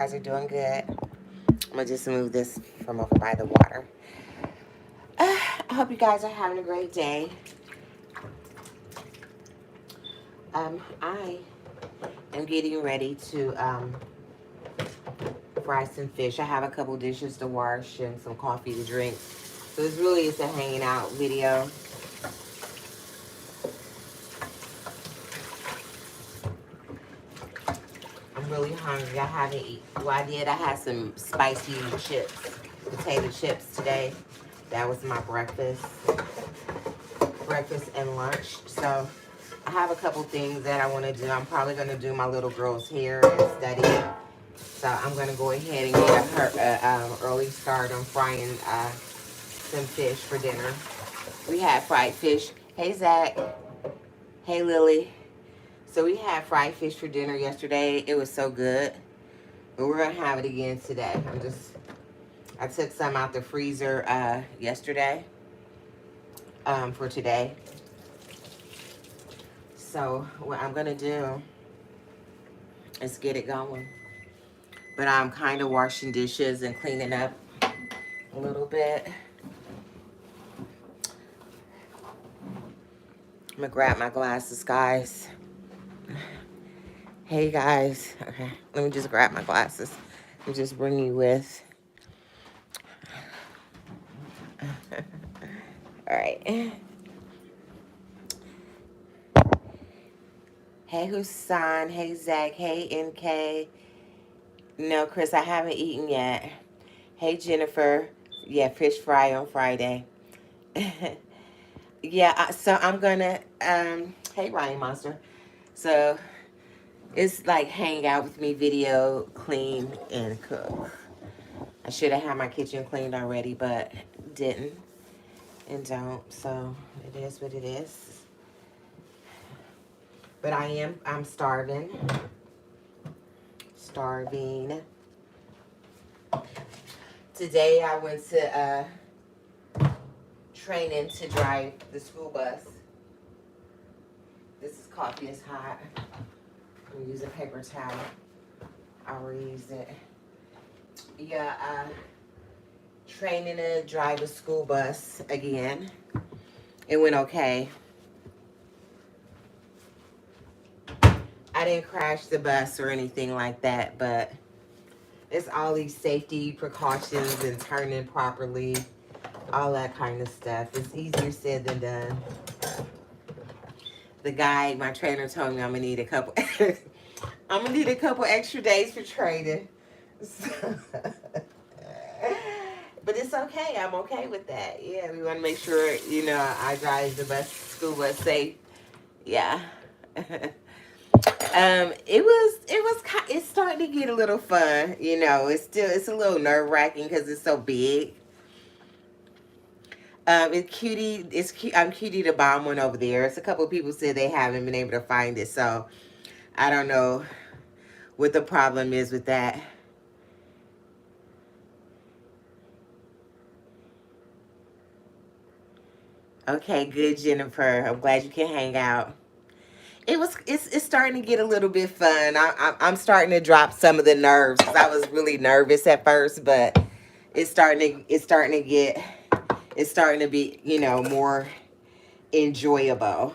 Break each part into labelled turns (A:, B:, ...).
A: Guys are doing good. I'm gonna just move this from over by the water. I hope you guys are having a great day. I am getting ready to fry some fish. I have a couple dishes to wash and some coffee to drink. So this really is a hanging out video. I'm really hungry. I haven't eaten. Well, I did. I had some spicy chips, potato chips today. That was my breakfast and lunch. So I have a couple things that I want to do. I'm probably going to do my little girl's hair and study. So I'm going to go ahead and get her early start on frying some fish for dinner. We had fried fish. Hey, Zach. Hey, Lily. So we had fried fish for dinner yesterday. It was so good. But we're going to have it again today. I took some out the freezer yesterday for today. So what I'm going to do is get it going. But I'm kind of washing dishes and cleaning up a little bit. I'm going to grab my glasses, guys. Hey, guys. Okay, let me just grab my glasses and just bring you with. All right. Hey, Husan. Hey, Zach. Hey, NK. No, Chris, I haven't eaten yet. Hey, Jennifer. Yeah, fish fry on Friday. Yeah, so I'm gonna, hey, Ryan Monster. So it's like hang out with me video, clean, and cook. I should have had my kitchen cleaned already, but didn't and don't. So it is what it is. But I'm starving. Starving. Today I went to training to drive the school bus. This coffee is hot. I'm gonna use a paper towel. I already used it. Yeah, training to drive a school bus again. It went okay. I didn't crash the bus or anything like that, but it's all these safety precautions and turning properly, all that kind of stuff. It's easier said than done. The guy, my trainer, told me I'm gonna need a couple. I'm gonna need a couple extra days for training. So, but it's okay. I'm okay with that. Yeah, we want to make sure I drive the school bus safe. Yeah. It's starting to get a little fun. It's a little nerve wracking because it's so big. I'm Cutiedabomb1 over there. It's a couple of people said they haven't been able to find it, so I don't know what the problem is with that. Okay, good, Jennifer. I'm glad you can hang out. It's starting to get a little bit fun. I'm starting to drop some of the nerves because I was really nervous at first, but it's starting to be more enjoyable.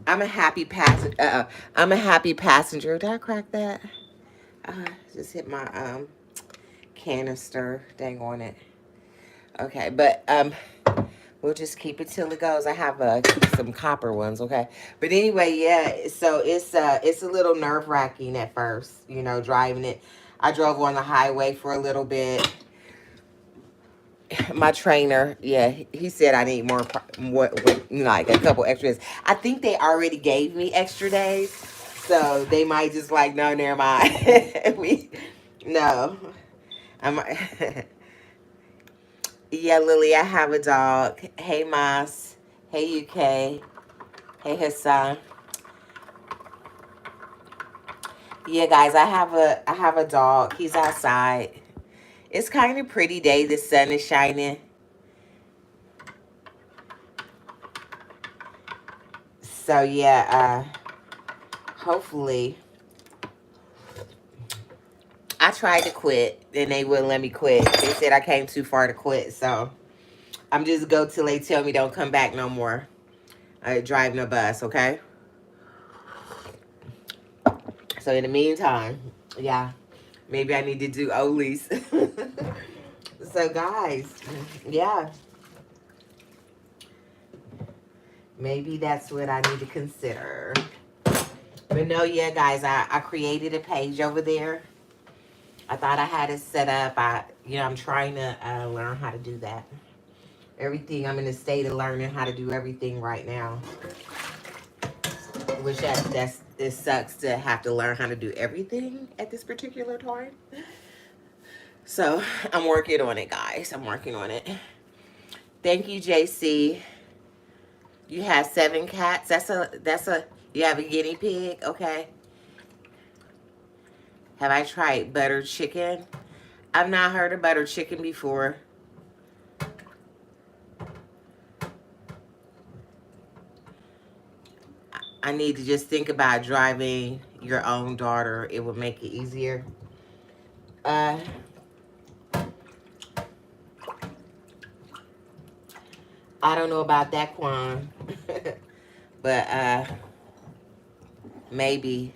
A: I'm a happy passenger. I'm a happy passenger. Did I crack that? Just hit my canister. Dang on it. Okay, but we'll just keep it till it goes. I have some copper ones, okay? But anyway, yeah, so it's a little nerve-wracking at first, driving it. I drove on the highway for a little bit. My trainer, yeah, he said I need more, like a couple extras. I think they already gave me extra days, so they might just like, no, never mind. No. I'm Yeah, Lily, I have a dog. Hey, Mas. Hey, UK. Hey, Hassan. Yeah, guys, I have a dog. He's outside. It's kind of pretty day. The sun is shining. So yeah, hopefully I tried to quit and they wouldn't let me quit. They said I came too far to quit. So I'm just go till they tell me don't come back no more. Driving a bus, okay? So in the meantime, yeah, maybe I need to do Ollie's. So guys, yeah, maybe that's what I need to consider. But no, yeah, guys, I created a page over there. I thought I had it set up. I'm trying to learn how to do that. Everything, I'm in a state of learning how to do everything right now. Which it sucks to have to learn how to do everything at this particular time. So I'm working on it, guys. I'm working on it. Thank you, JC. You have 7 cats. You have a guinea pig, okay? Have I tried butter chicken? I've not heard of butter chicken before. I need to just think about driving your own daughter. It would make it easier. I don't know about that, Quan. But maybe.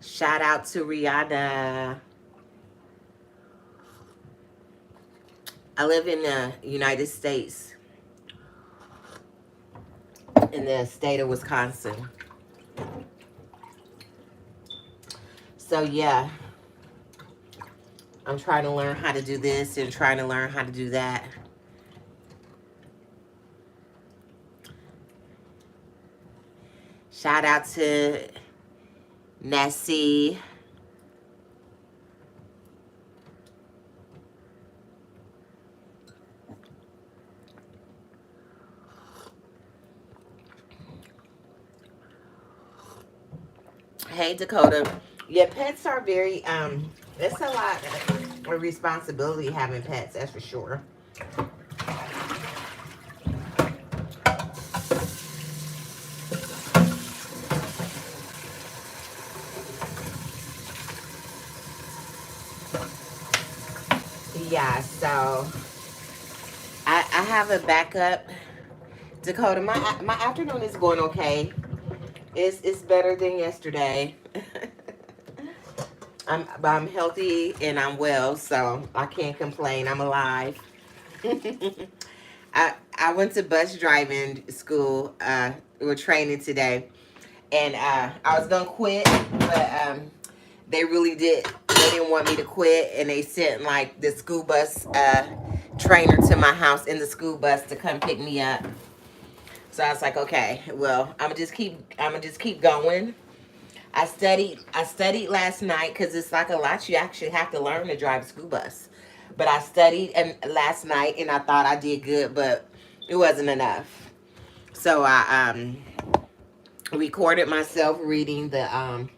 A: Shout out to Rihanna. I live in the United States, in the state of Wisconsin. So yeah, I'm trying to learn how to do this and trying to learn how to do that. Shout out to Nessie. Hey, Dakota. Yeah, pets are very, it's a lot of responsibility having pets, that's for sure. Yeah, so I have a backup. Dakota, my afternoon is going okay. It's better than yesterday. I'm healthy and I'm well, so I can't complain. I'm alive. I went to bus driving school. We're training today, and I was gonna quit, but they really did. They didn't want me to quit, and they sent like the school bus trainer to my house in the school bus to come pick me up. So I was like, okay, well, I'm gonna just keep going. I studied last night because it's like a lot you actually have to learn to drive a school bus. But I studied last night and I thought I did good, but it wasn't enough. So I recorded myself reading the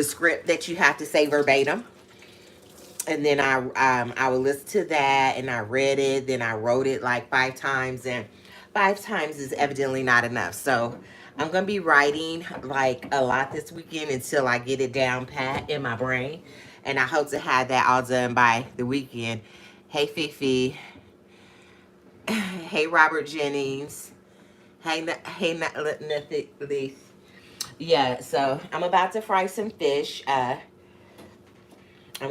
A: script that you have to say verbatim. And then I would listen to that and I read it. Then I wrote it like 5 times, and 5 times is evidently not enough. So I'm gonna be writing like a lot this weekend until I get it down pat in my brain, and I hope to have that all done by the weekend. Hey Fifi, hey Robert Jennings, hey nothing. Yeah, so I'm about to fry some fish. I'm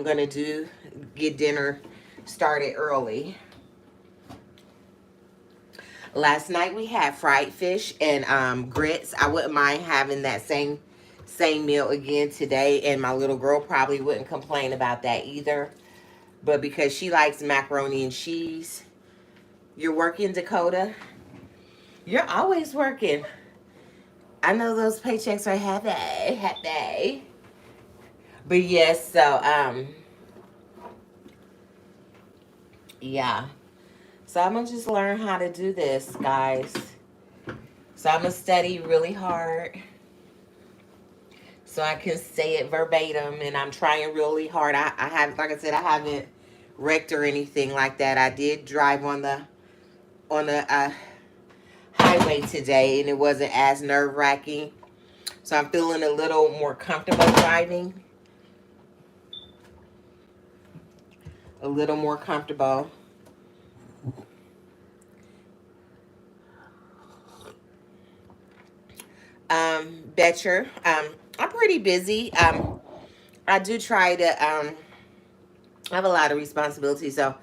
A: gonna get dinner started early. Last night we had fried fish and grits. I wouldn't mind having that same meal again today, and my little girl probably wouldn't complain about that either. But because she likes macaroni and cheese. You're working, Dakota? You're always working. I know those paychecks are heavy. But yes, so yeah. So I'm gonna just learn how to do this, guys. So I'm gonna study really hard so I can say it verbatim, and I'm trying really hard. I have, like I said, I haven't wrecked or anything like that. I did drive on the highway today, and it wasn't as nerve-wracking. So I'm feeling a little more comfortable driving. a little more comfortable. Betcher, I'm pretty busy. I do try to, I have a lot of responsibilities, so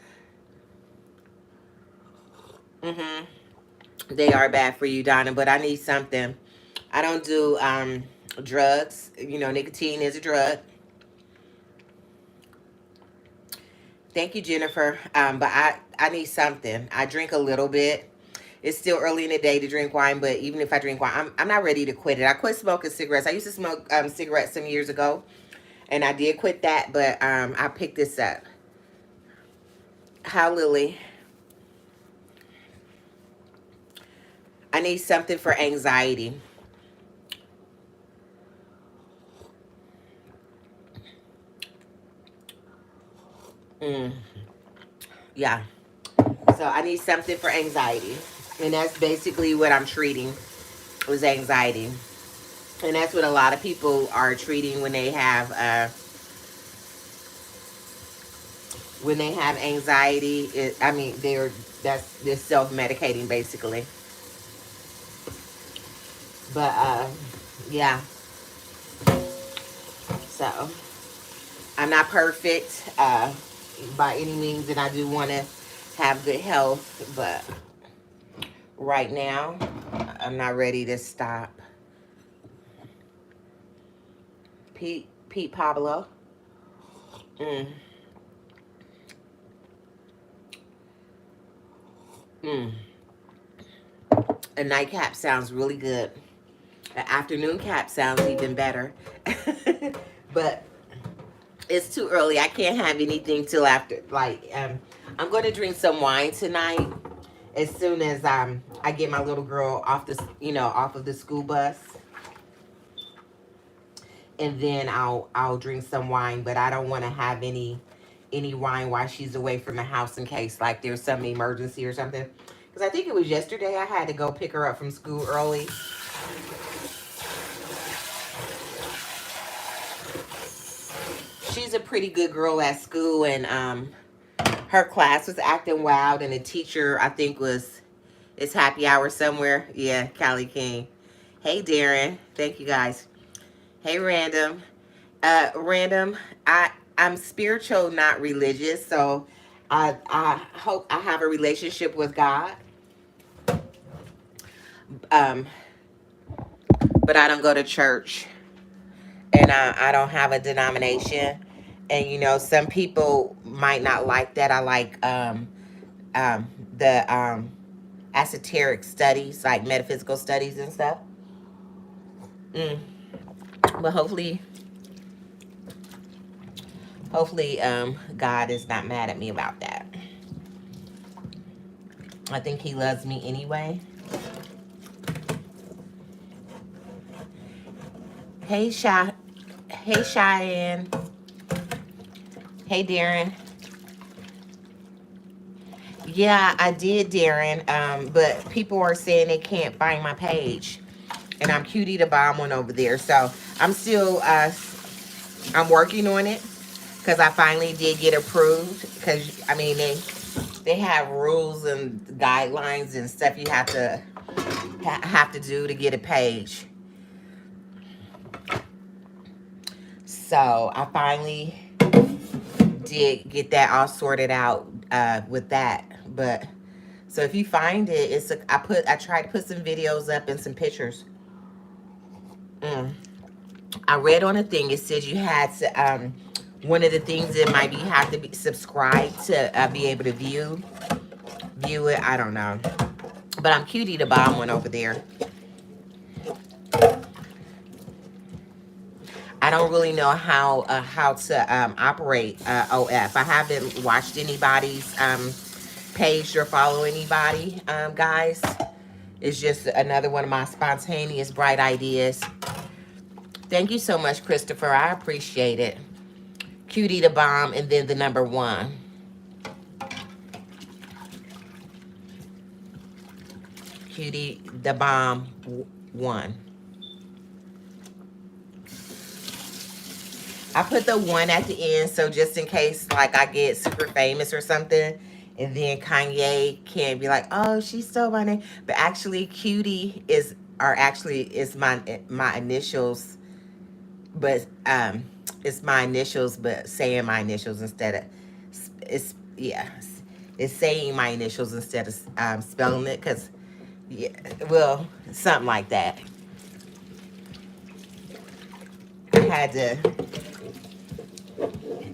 A: hmm they are bad for you, Donna, but I need something. I don't do drugs. You know, nicotine is a drug. Thank you, Jennifer. But I need something. I drink a little bit. It's still early in the day to drink wine, but even if I drink wine, I'm not ready to quit it. I quit smoking cigarettes. I used to smoke cigarettes some years ago, and I did quit that, but I picked this up. How, Lily? I need something for anxiety. Mm, yeah. So I need something for anxiety. And that's basically what I'm treating was anxiety. And that's what a lot of people are treating when they have anxiety. I mean, they're self-medicating basically. But yeah. So I'm not perfect by any means, and I do want to have good health, but right now I'm not ready to stop. Pete Pablo. Mm, mm. A nightcap sounds really good. An afternoon cap sounds even better. But it's too early. I can't have anything till after. I'm going to drink some wine tonight as soon as I get my little girl off off of the school bus, and then I'll drink some wine. But I don't want to have any wine while she's away from the house in case like there's some emergency or something. Because I think it was yesterday I had to go pick her up from school early. She's a pretty good girl at school, and her class was acting wild, and the teacher I think was it's happy hour somewhere. Yeah, Callie King. Hey Darren, thank you guys. Hey Random. Random. I'm spiritual, not religious, so I hope I have a relationship with God. Um, but I don't go to church, and I don't have a denomination. And you know, some people might not like that. I like um, the esoteric studies, like metaphysical studies and stuff. Mm. But hopefully, God is not mad at me about that. I think He loves me anyway. Hey, Hey, Cheyenne. Hey, Darren. Yeah, I did, Darren. But people are saying they can't find my page, and I'm Cutiedabomb1 over there. So I'm still, I'm working on it because I finally did get approved. Because I mean, they have rules and guidelines and stuff you have to do to get a page. So I finally did get that all sorted out with that. But so if you find it, I tried to put some videos up and some pictures. Mm. I read on a thing it said you had to one of the things it might be have to be subscribed to be able to view it. I don't know, but I'm Cutiedabomb1 over there. I don't really know how to operate OF. I haven't watched anybody's page or follow anybody, guys. It's just another one of my spontaneous bright ideas. Thank you so much, Christopher. I appreciate it. Cutiedabomb and then the number 1. Cutiedabomb1. I put the 1 at the end, so just in case, like, I get super famous or something, and then Kanye can be like, "Oh, she stole my name," but actually, Cutie is my initials, but it's my initials, but saying my initials instead of it's yeah, it's saying my initials instead of spelling it, because yeah, well, something like that. I had to.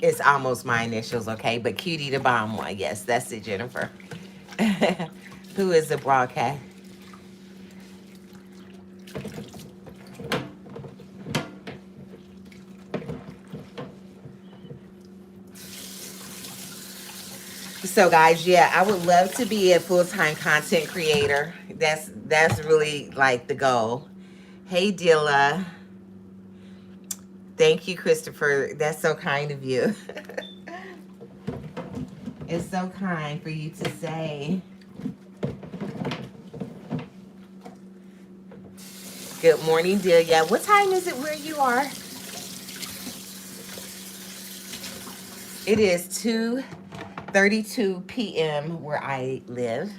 A: It's almost my initials, okay? But Cutiedabomb1, yes, that's it, Jennifer. Who is the broadcast? So, guys, yeah, I would love to be a full-time content creator. That's really like the goal. Hey, Dilla. Thank you, Christopher. That's so kind of you. It's so kind for you to say. Good morning, Delia. What time is it where you are? It is 2:32 p.m. where I live.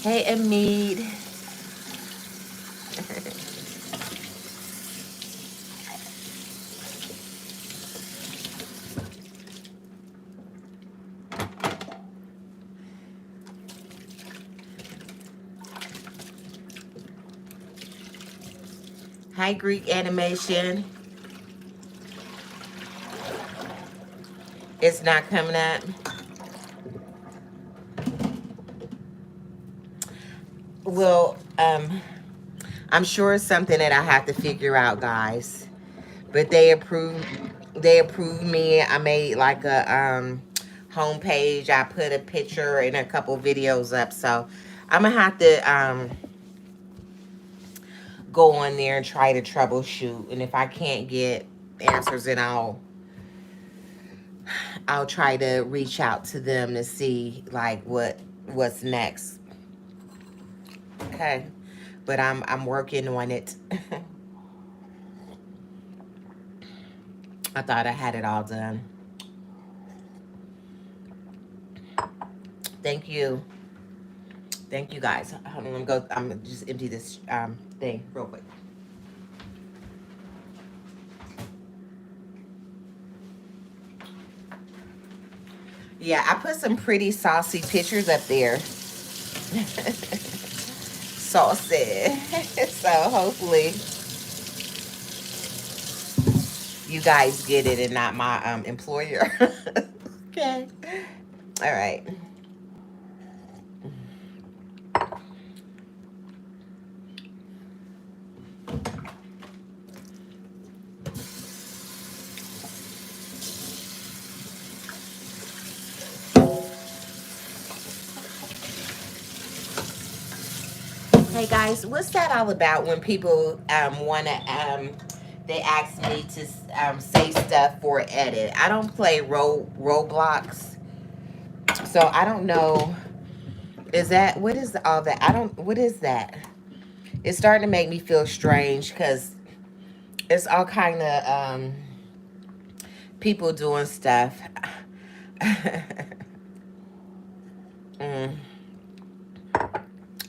A: Hey, Amit. Hi, Greek animation. It's not coming up. Well, I'm sure it's something that I have to figure out, guys. But they approved me. I made like a homepage. I put a picture and a couple videos up. So I'm gonna have to go on there and try to troubleshoot. And if I can't get answers, then I'll try to reach out to them to see like what's next. Okay. But I'm working on it. I thought I had it all done. Thank you. Thank you, guys. Hold on, I'm gonna just empty this thing real quick. Yeah, I put some pretty saucy pictures up there. Saucy. So hopefully you guys get it and not my employer. Okay. All right. Hey guys, what's that all about when people wanna they ask me to say stuff for edit? I don't play Roblox, so I don't know. Is that what is all that? I don't. What is that? It's starting to make me feel strange because it's all kind of people doing stuff. mm.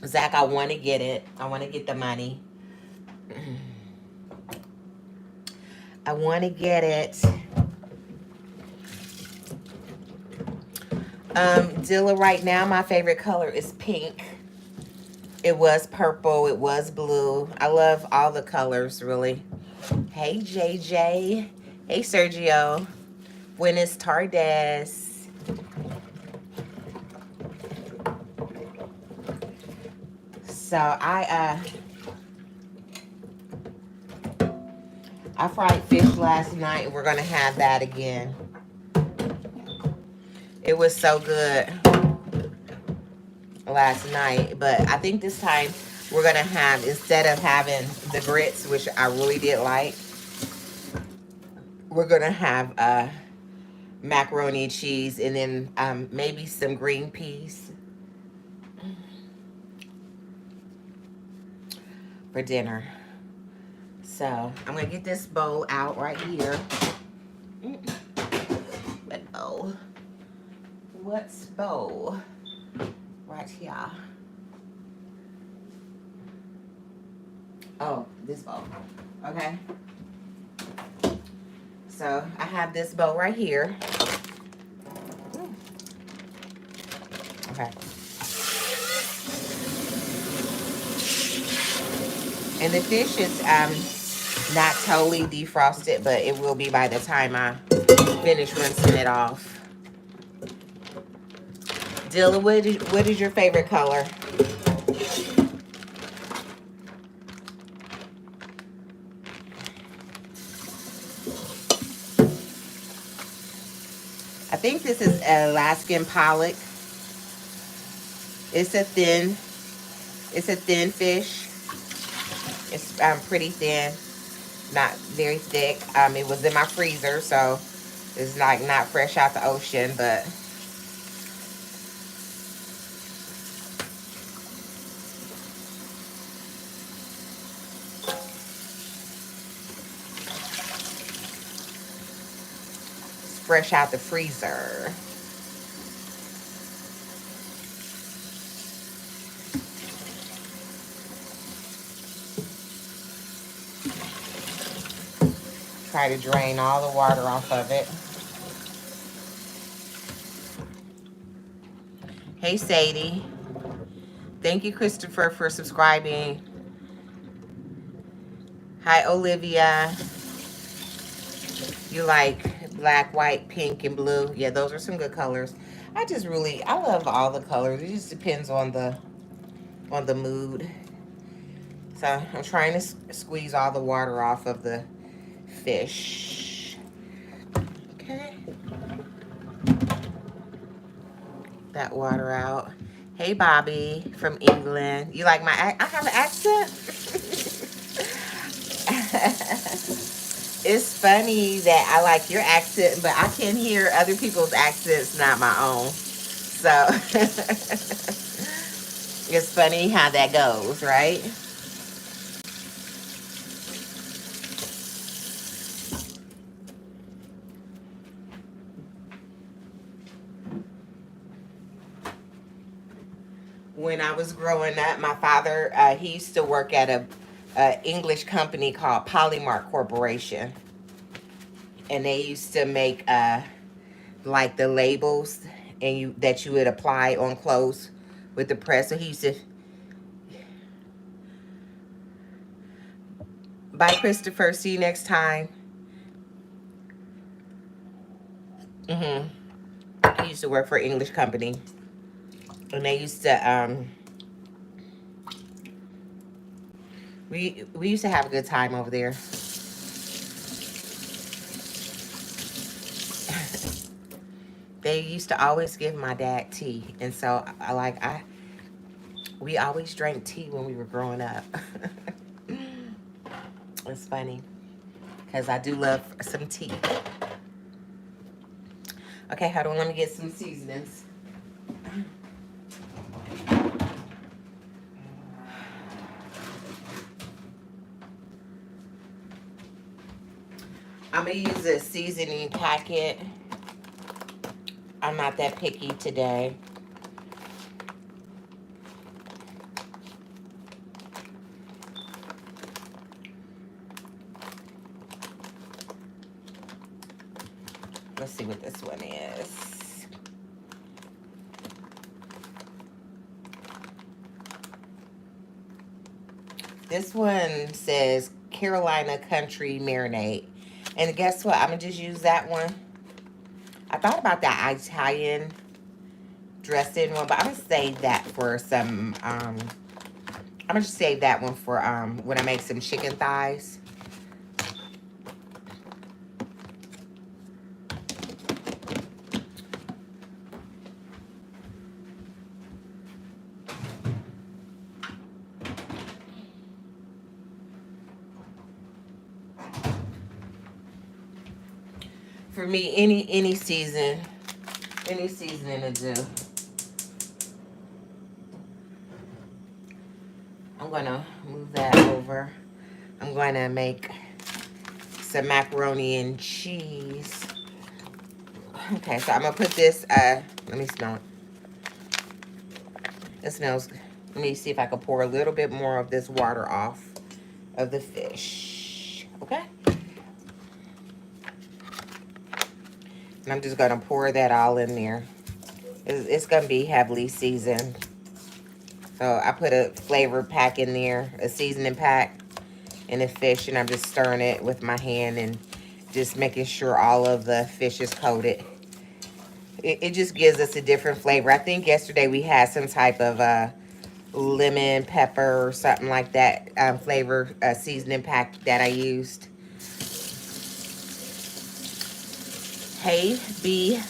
A: Zach, I want to get it. I want to get the money. I want to get it. Dilla, right now, my favorite color is pink. It was purple. It was blue. I love all the colors, really. Hey, JJ. Hey, Sergio. Buenas tardes. So, I fried fish last night. We're going to have that again. It was so good last night, but I think this time we're gonna have, instead of having the grits, which I really did like, we're gonna have macaroni and cheese, and then maybe some green peas for dinner. So I'm gonna get this bowl out right here. But oh, what's bowl? Right here. Oh, this bowl. Okay. So I have this bowl right here. Okay. And the fish is not totally defrosted, but it will be by the time I finish rinsing it off. Dilla, what is your favorite color? I think this is Alaskan pollock. It's a thin fish. It's pretty thin, not very thick. It was in my freezer, so it's like not fresh out the ocean, but it's fresh out the freezer. Try to drain all the water off of it. Hey, Sadie. Thank you, Christopher, for subscribing. Hi, Olivia. You like black, white, pink, and blue? Yeah, those are some good colors. I love all the colors. It just depends on the mood. So I'm trying to squeeze all the water off of the fish. Okay. That water out. Hey, Bobby from England. You like I have an accent? It's funny that I like your accent, but I can hear other people's accents, not my own. So it's funny how that goes, right? When I was growing up, my father, he used to work at a English company called Polymark Corporation. And they used to make like the labels that you would apply on clothes with the press. So he used to. Bye, Christopher. See you next time. He used to work for an English company. And they used to we used to have a good time over there. They used to always give my dad tea, and so we always drank tea when we were growing up. It's funny because I do love some tea. Okay, hold on, let me get some seasonings. I'm gonna use a seasoning packet. I'm not that picky today. Let's see what this one is. This one says Carolina Country Marinade. And guess what? I'm going to just use that one. I thought about that Italian dressing one, but I'm going to save that for some, I'm going to save that one for when I make some chicken thighs. For me, any season, any seasoning to do. I'm gonna move that over. I'm gonna make some macaroni and cheese. Okay, so I'm gonna put this, let me smell it. It smells, let me see if I can pour a little bit more of this water off of the fish, okay? And I'm just gonna pour that all in there. It's gonna be heavily seasoned. So I put a flavor pack in there, a seasoning pack in the fish, and I'm just stirring it with my hand and just making sure all of the fish is coated. It just gives us a different flavor. I think yesterday we had some type of lemon pepper or something like that flavor seasoning pack that I used. Hey B,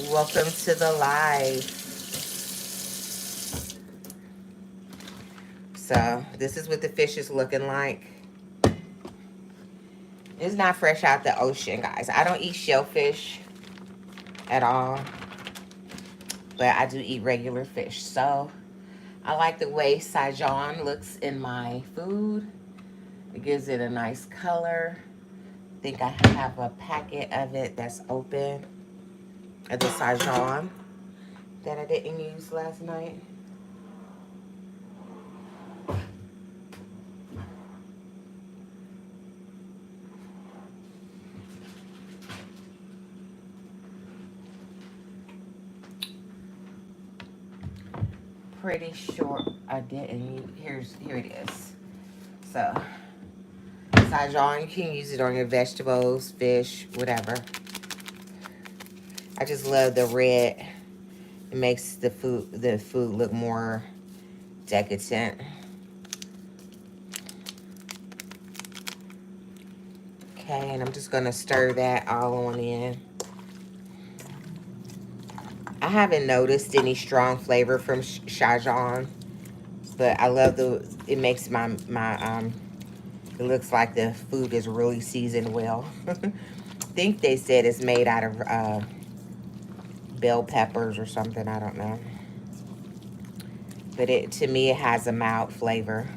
A: welcome to the live. So this is what the fish is looking like. It's not fresh out the ocean, guys. I don't eat shellfish at all, but I do eat regular fish. So I like the way Saigon looks in my food. It gives it a nice color. I think I have a packet of it that's open, of the Saigon that I didn't use last night. Pretty sure I didn't. Here it is. So Saigon, you can use it on your vegetables, fish, whatever. I just love the red. It makes the food look more decadent. Okay, and I'm just gonna stir that all on in. I haven't noticed any strong flavor from Saigon, but I love it makes it looks like the food is really seasoned well. I think they said it's made out of bell peppers or something, I don't know. But to me, it has a mild flavor,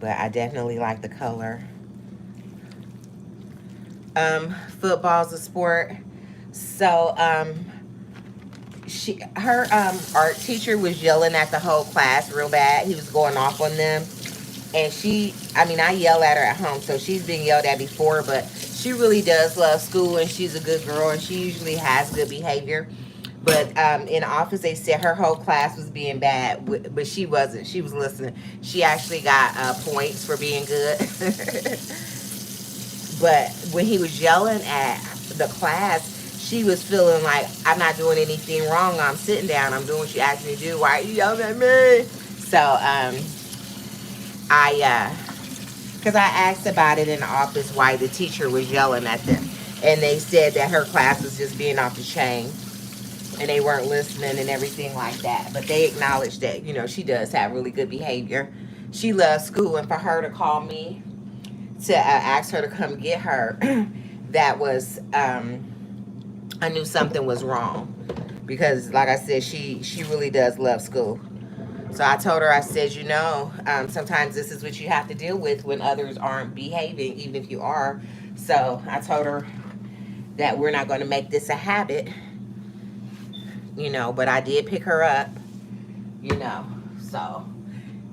A: but I definitely like the color. Football's a sport. So, her art teacher was yelling at the whole class real bad. He was going off on them. And I yell at her at home, so she's been yelled at before, but she really does love school, and she's a good girl, and she usually has good behavior. But in the office, they said her whole class was being bad, but she wasn't. She was listening. She actually got points for being good. But when he was yelling at the class, she was feeling like, I'm not doing anything wrong. I'm sitting down. I'm doing what you asked me to do. Why are you yelling at me? So, because I asked about it in the office why the teacher was yelling at them. And they said that her class was just being off the chain. And they weren't listening and everything like that. But they acknowledged that, she does have really good behavior. She loves school. And for her to call me to ask her to come get her, that was, I knew something was wrong. Because, like I said, she really does love school. So I told her, I said, sometimes this is what you have to deal with when others aren't behaving, even if you are. So I told her that we're not going to make this a habit, but I did pick her up, so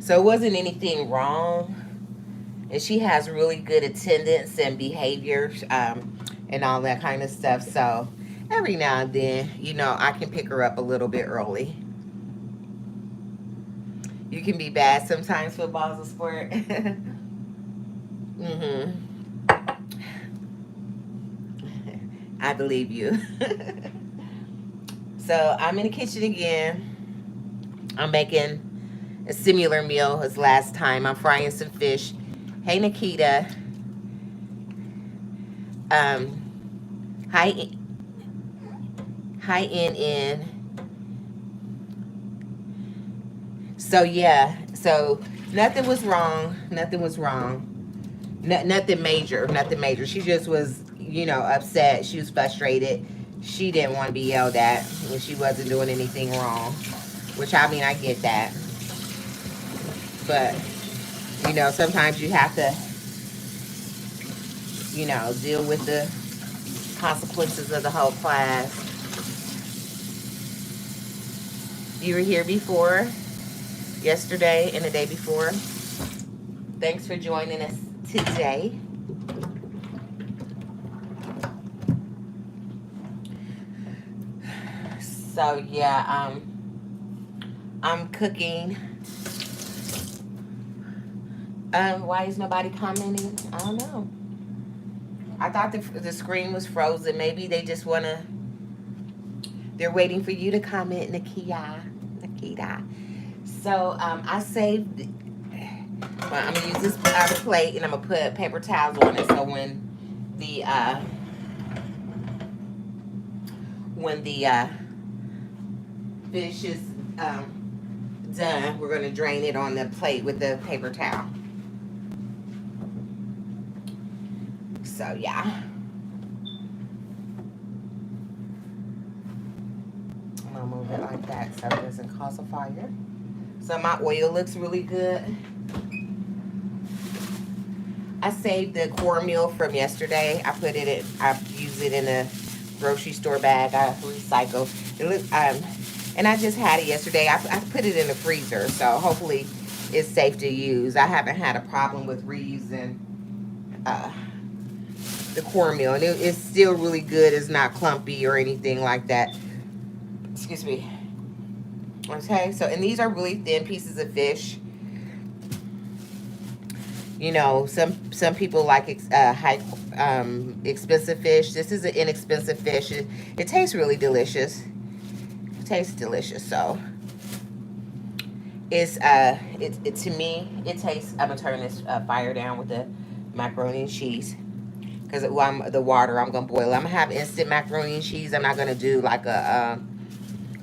A: it wasn't anything wrong. And she has really good attendance and behavior, and all that kind of stuff. So every now and then, I can pick her up a little bit early. You can be bad sometimes. Football's a sport. I believe you. So I'm in the kitchen again. I'm making a similar meal as last time. I'm frying some fish. Hey, Nikita. Hi, NN. So yeah, so nothing was wrong. Nothing major, nothing major. She just was, you know, upset. She was frustrated. She didn't want to be yelled at when she wasn't doing anything wrong. Which, I mean, I get that. But, you know, sometimes you have to, you know, deal with the consequences of the whole class. You were here before, yesterday and the day before. Thanks for joining us today. So yeah, I'm cooking. Why is nobody commenting? I don't know. I thought the screen was frozen. Maybe they just wanna. They're waiting for you to comment, Nikita. So I saved. Well, I'm gonna use this plate and I'm gonna put paper towels on it. So when the fish is done, we're gonna drain it on the plate with the paper towel. So yeah. I'm gonna move it like that so it doesn't cause a fire. So my oil looks really good. I saved the cornmeal from yesterday. I use it in a grocery store bag. I recycle. And I just had it yesterday. I put it in the freezer, so hopefully it's safe to use. I haven't had a problem with reusing the cornmeal, and it's still really good. It's not clumpy or anything like that. Excuse me. Okay, so and these are really thin pieces of fish. You know, some people like high expensive fish. This is an inexpensive fish. It tastes really delicious. It tastes delicious. So it's to me it tastes. I'm gonna turn this fire down with the macaroni and cheese because the water I'm gonna boil. I'm gonna have instant macaroni and cheese. I'm not gonna do like a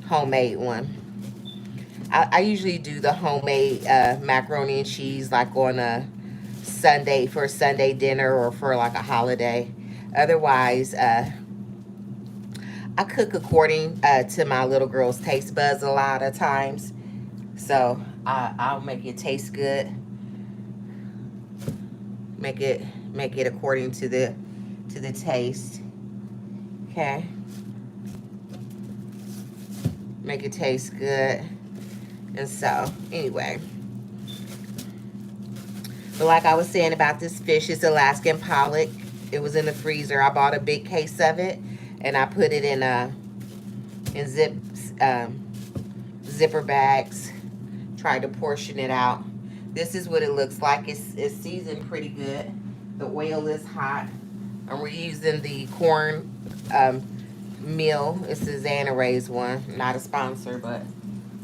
A: homemade one. I usually do the homemade macaroni and cheese like on a Sunday for a Sunday dinner or for like a holiday. Otherwise, I cook according to my little girl's taste buds a lot of times. So I'll make it taste good. Make it according to the taste. Okay. Make it taste good. And so, anyway. But like I was saying about this fish, it's Alaskan pollock. It was in the freezer. I bought a big case of it, and I put it in zipper bags. Tried to portion it out. This is what it looks like. It's seasoned pretty good. The oil is hot. I'm reusing the corn meal. It's the Xana Ray's one. Not a sponsor, but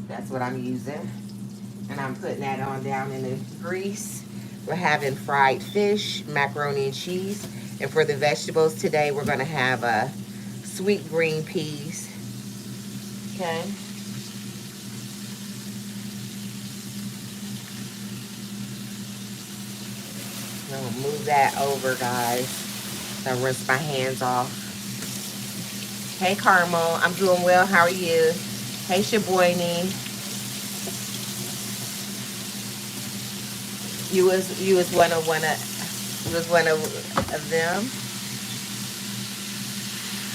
A: that's what I'm using. And I'm putting that on down in the grease. We're having fried fish, macaroni and cheese. And for the vegetables today, we're going to have sweet green peas. Okay. I'm going to move that over, guys. So I rinse my hands off. Hey, Carmel. I'm doing well. How are you? Hey, Shaboyni. You was one of them.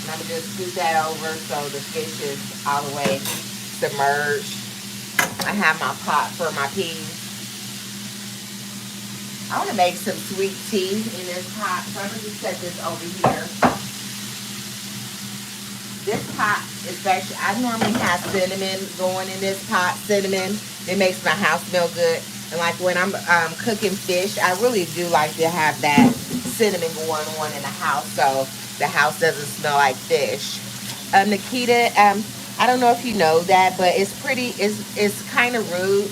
A: And I'm gonna just scoot that over so the fish is all the way submerged. I have my pot for my peas. I want to make some sweet tea in this pot, so I'm gonna just set this over here. This pot, especially, I normally have cinnamon going in this pot. Cinnamon, it makes my house smell good. And like when I'm cooking fish, I really do like to have that cinnamon going on in the house so the house doesn't smell like fish. Nikita, I don't know if you know that, but it's kind of rude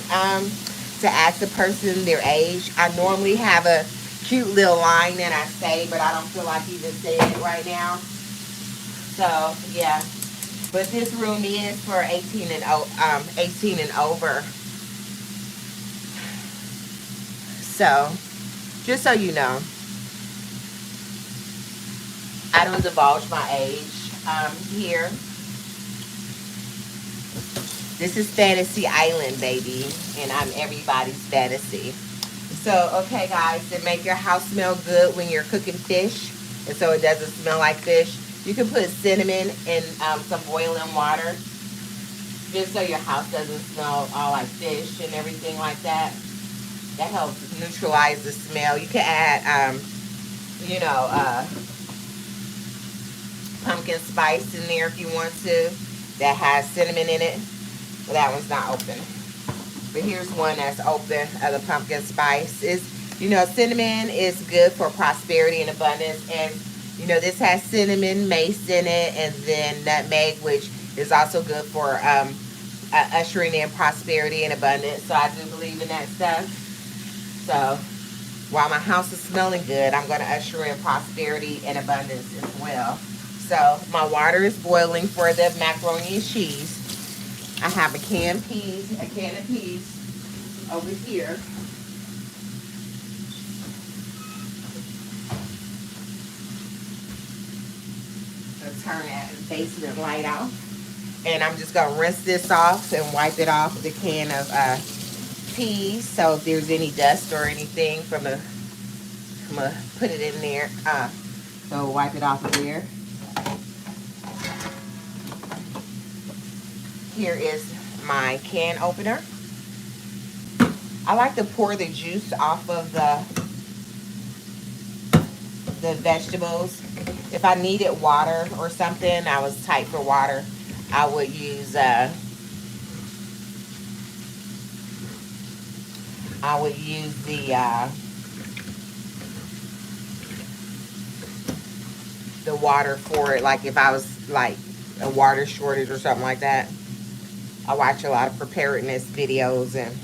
A: to ask a person their age. I normally have a cute little line that I say, but I don't feel like even saying it right now. So yeah, but this room is for 18 and over. So, just so you know. I don't divulge my age here. This is Fantasy Island, baby, and I'm everybody's fantasy. So, okay, guys, to make your house smell good when you're cooking fish, and so it doesn't smell like fish, you can put cinnamon in some boiling water, just so your house doesn't smell all like fish and everything like that. That helps neutralize the smell. You can add, you know, pumpkin spice in there if you want to, that has cinnamon in it. Well, that one's not open. But here's one that's open, the pumpkin spice. Cinnamon is good for prosperity and abundance. And, this has cinnamon, mace in it, and then nutmeg, which is also good for ushering in prosperity and abundance. So I do believe in that stuff. So while my house is smelling good, I'm going to usher in prosperity and abundance as well. So my water is boiling for the macaroni and cheese. I have a can of peas over here. So turn that basement light off. And I'm just going to rinse this off and wipe it off the can of peas. So if there's any dust or anything I'm going to put it in there. So wipe it off of there. Here is my can opener. I like to pour the juice off of the vegetables. If I needed water or something, I was tight for water, I would use the water for it. Like if I was like a water shortage or something like that. I watch a lot of preparedness videos, and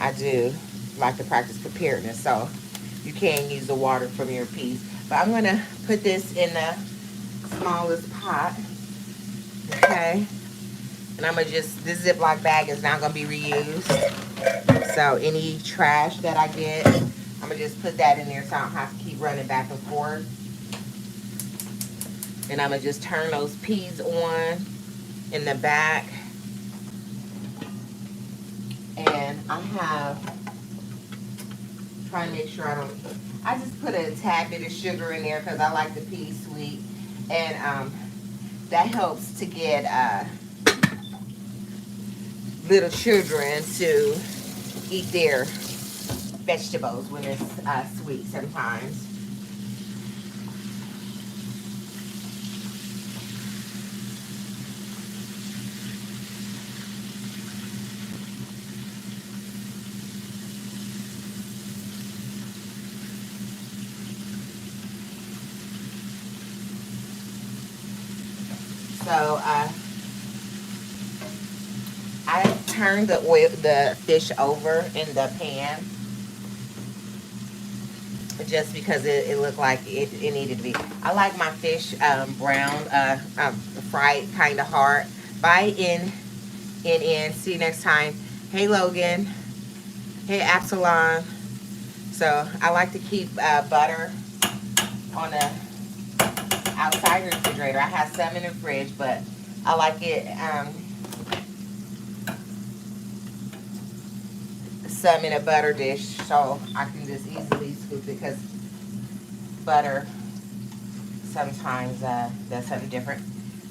A: I do like to practice preparedness. So you can use the water from your peas. But I'm going to put this in the smallest pot. Okay. And I'm going to this Ziploc bag is not going to be reused. So any trash that I get, I'm going to just put that in there so I don't have to keep running back and forth. And I'm going to just turn those peas on in the back. And I have, trying to make sure I just put a tad bit of sugar in there because I like the peas sweet. And that helps to get little children to eat their vegetables when it's sweet sometimes. So I turned the fish over in the pan just because it looked like it needed to be. I like my fish brown, fried kind of hard. Bye in. See you next time. Hey Logan. Hey Absalom. So I like to keep butter on the outside the refrigerator. I have some in the fridge, but I like it some in a butter dish so I can just easily scoop it, because butter sometimes does something different.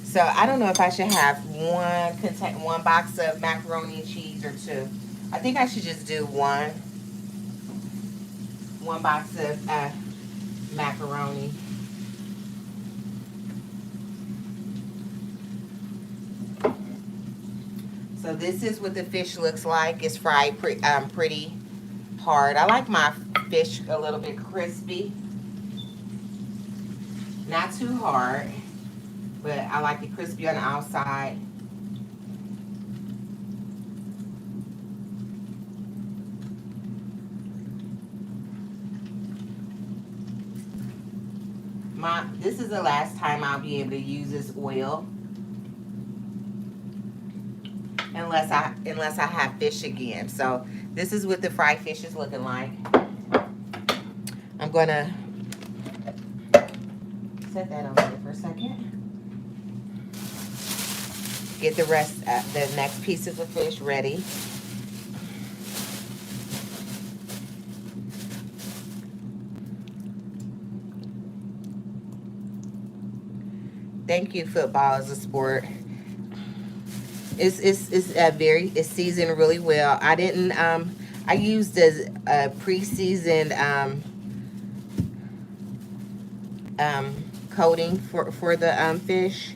A: So I don't know if I should have one box of macaroni and cheese or two. I think I should just do one box of macaroni. So this is what the fish looks like. It's fried pretty hard. I like my fish a little bit crispy. Not too hard, but I like it crispy on the outside. This is the last time I'll be able to use this oil. Unless I have fish again. So this is what the fried fish is looking like. I'm gonna Set that on there for a second. Get the rest, the next pieces of fish ready. Thank you, football as a sport. It's seasoned really well. I didn't I used a pre-seasoned coating for the fish,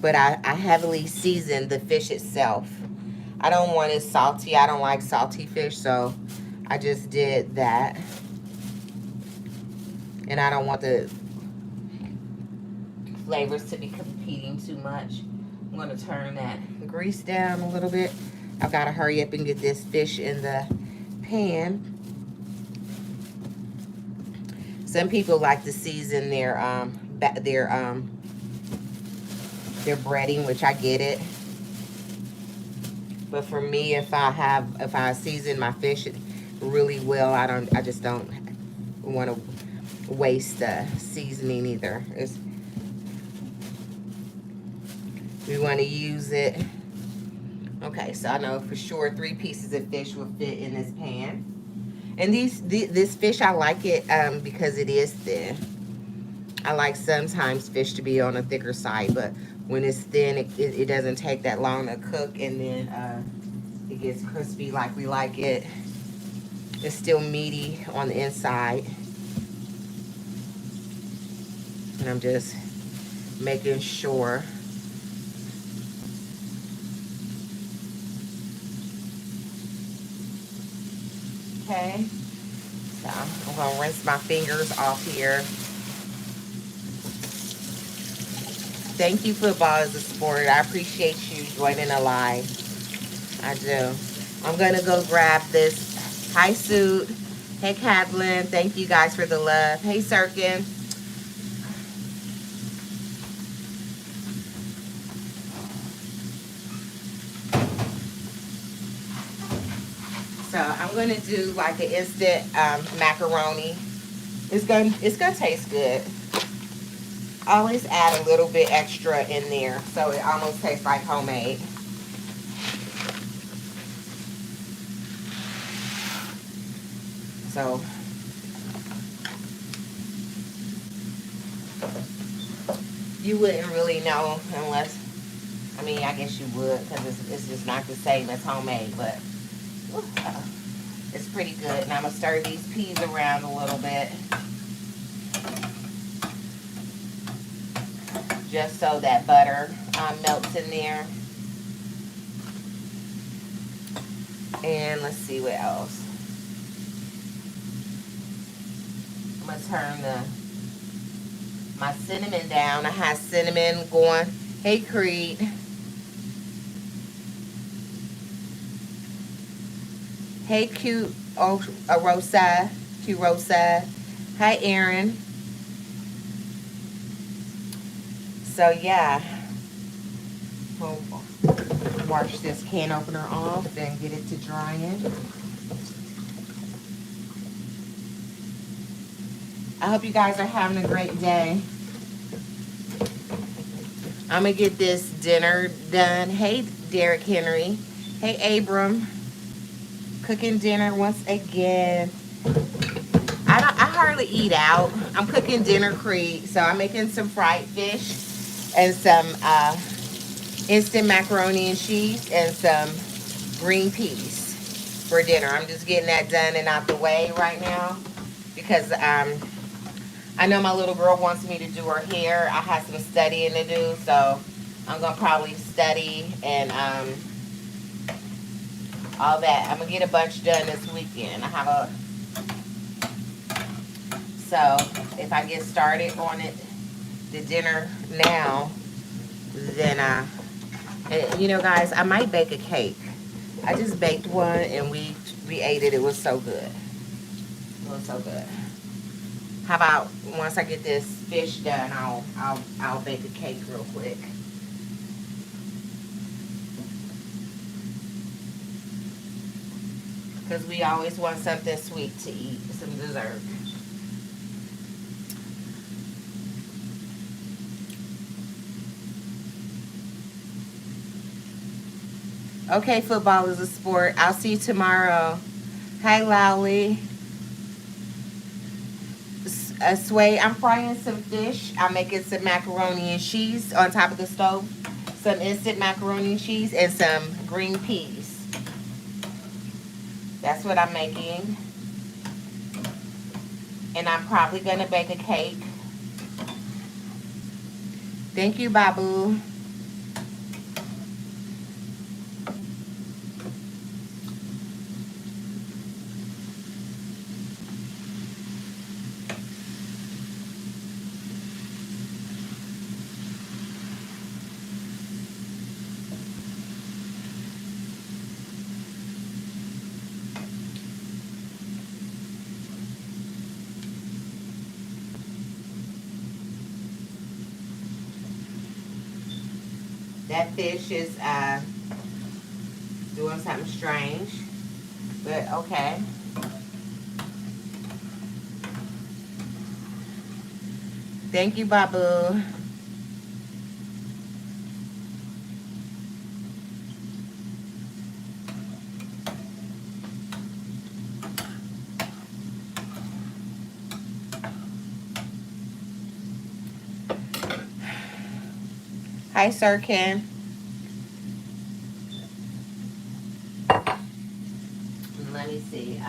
A: but I heavily seasoned the fish itself. I don't want it salty. I don't like salty fish, so I just did that. And I don't want the flavors to be competing too much. I'm going to turn that grease down a little bit. I've got to hurry up and get this fish in the pan. Some people like to season their breading, which I get it. But for me, if I season my fish really well, I just don't want to waste seasoning either. We want to use it. Okay, so I know for sure 3 pieces of fish will fit in this pan. And this fish, I like it because it is thin. I like sometimes fish to be on a thicker side, but when it's thin, it doesn't take that long to cook, and then it gets crispy like we like it. It's still meaty on the inside. And I'm just making sure. Okay, so I'm gonna rinse my fingers off here. Thank you, football as a sport. I appreciate you joining the live. I do. I'm gonna go grab this. Hi, Suit. Hey, Kathleen. Thank you guys for the love. Hey, Sirkin. So I'm gonna do like an instant macaroni. It's gonna taste good. I always add a little bit extra in there, so it almost tastes like homemade. So you wouldn't really know unless, I mean, I guess you would, because it's just not the same as homemade, but it's pretty good. And I'm going to stir these peas around a little bit, just so that butter melts in there. And let's see what else. I'm going to turn my cinnamon down. I have cinnamon going. Hey, Creed. Hey, Cute Rosa. Cute Rosa. Hi, Aaron. So, yeah. We'll wash this can opener off and get it to drying. I hope you guys are having a great day. I'm going to get this dinner done. Hey, Derek Henry. Hey, Abram. Cooking dinner once again. I hardly eat out. I'm cooking dinner, Creed. So I'm making some fried fish and some instant macaroni and cheese and some green peas for dinner. I'm just getting that done and out the way right now because I know my little girl wants me to do her hair. I have some studying to do, so I'm going to probably study and all that. I'm going to get a bunch done this weekend. So if I get started on it, the dinner now, then, and, you know, guys, I might bake a cake. I just baked one and we ate it. It was so good. It was so good. How about once I get this fish done, I'll bake a cake real quick. Because we always want something sweet to eat, some dessert. Okay, football is a sport. I'll see you tomorrow. Hi, Lowly. Sway, I'm frying some fish. I'm making some macaroni and cheese on top of the stove. Some instant macaroni and cheese and some green peas. That's what I'm making. And I'm probably going to bake a cake. Thank you, Babu. That fish is doing something strange, but okay. Thank you, Babu. Hi, Sir Ken. Let me see.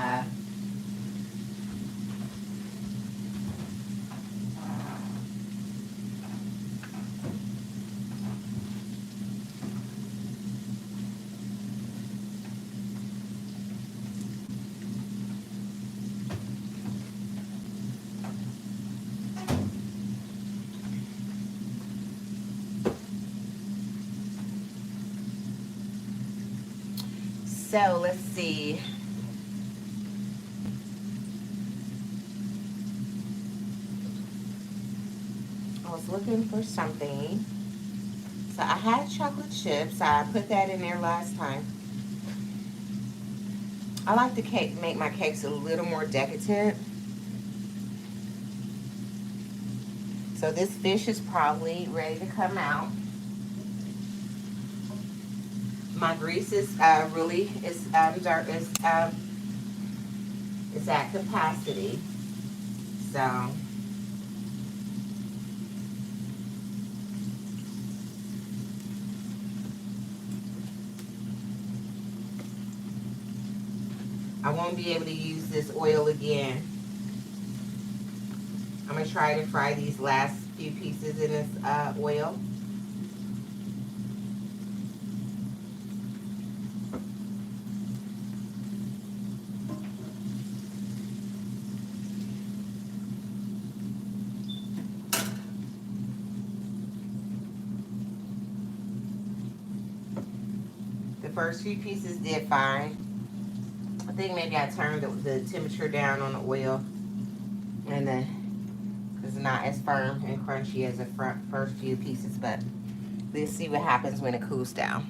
A: So let's see. I was looking for something. So I had chocolate chips. I put that in there last time. I like to make my cakes a little more decadent. So this fish is probably ready to come out. My grease is really is dark is at capacity. So I won't be able to use this oil again. I'm gonna try to fry these last few pieces in this oil. The first few pieces did fine. I think maybe I turned the temperature down on the oil, and then it's not as firm and crunchy as the first few pieces. But let's see what happens when it cools down.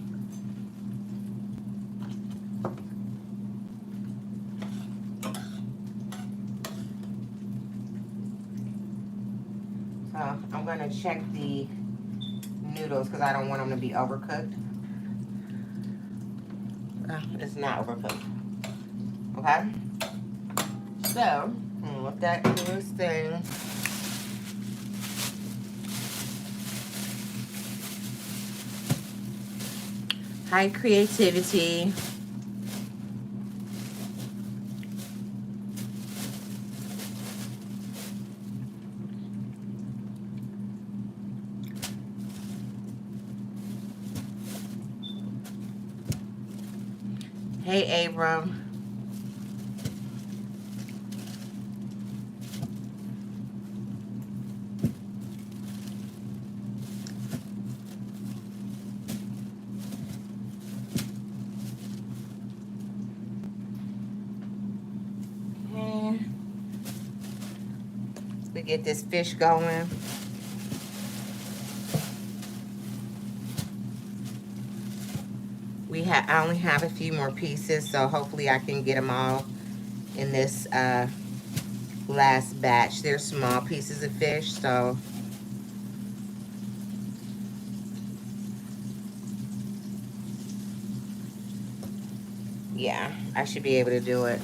A: So I'm gonna check the noodles because I don't want them to be overcooked. It's not overcooked. Okay. So I'm gonna let that do its thing. High creativity. Hey, Abram. Okay. We get this fish going. I only have a few more pieces, so hopefully I can get them all in this last batch. They're small pieces of fish, so Yeah, I should be able to do it.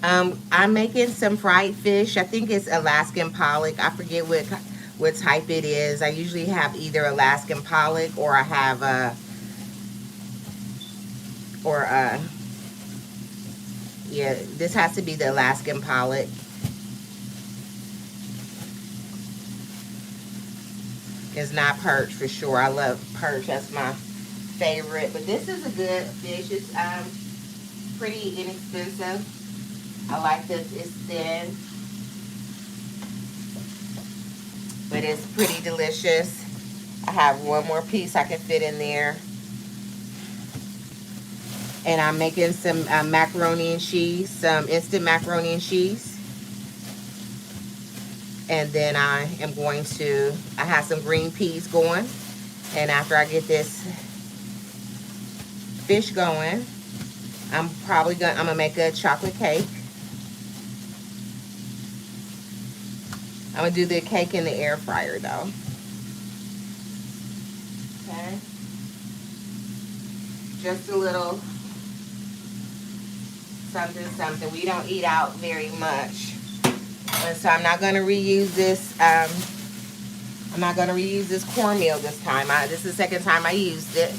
A: I'm making some fried fish. I think it's Alaskan pollock. I forget what type it is. I usually have either Alaskan pollock or I have or yeah, this has to be the Alaskan pollock. It's not perch for sure. I love perch. That's my favorite. But this is a good fish. It's pretty inexpensive. I like this. It's thin, but it's pretty delicious. I have one more piece I can fit in there. And I'm making some macaroni and cheese, some instant macaroni and cheese. And then I have some green peas going. And after I get this fish going, I'm gonna make a chocolate cake. I'm gonna do the cake in the air fryer though. Okay. Just a little something, something. We don't eat out very much. And so I'm not gonna reuse this. I'm not gonna reuse this cornmeal this time. This is the second time I used it.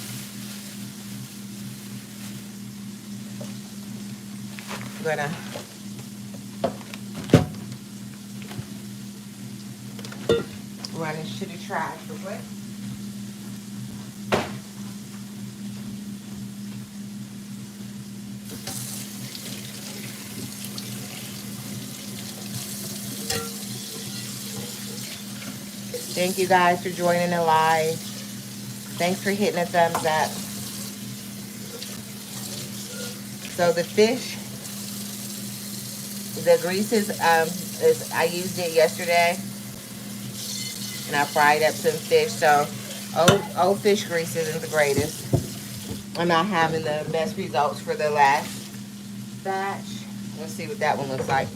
A: I'm gonna run this to the trash real quick. Thank you guys for joining the live. Thanks for hitting a thumbs up. So the fish, the grease I used it yesterday, and I fried up some fish. So old fish grease isn't the greatest. I'm not having the best results for the last batch. Let's see what that one looks like.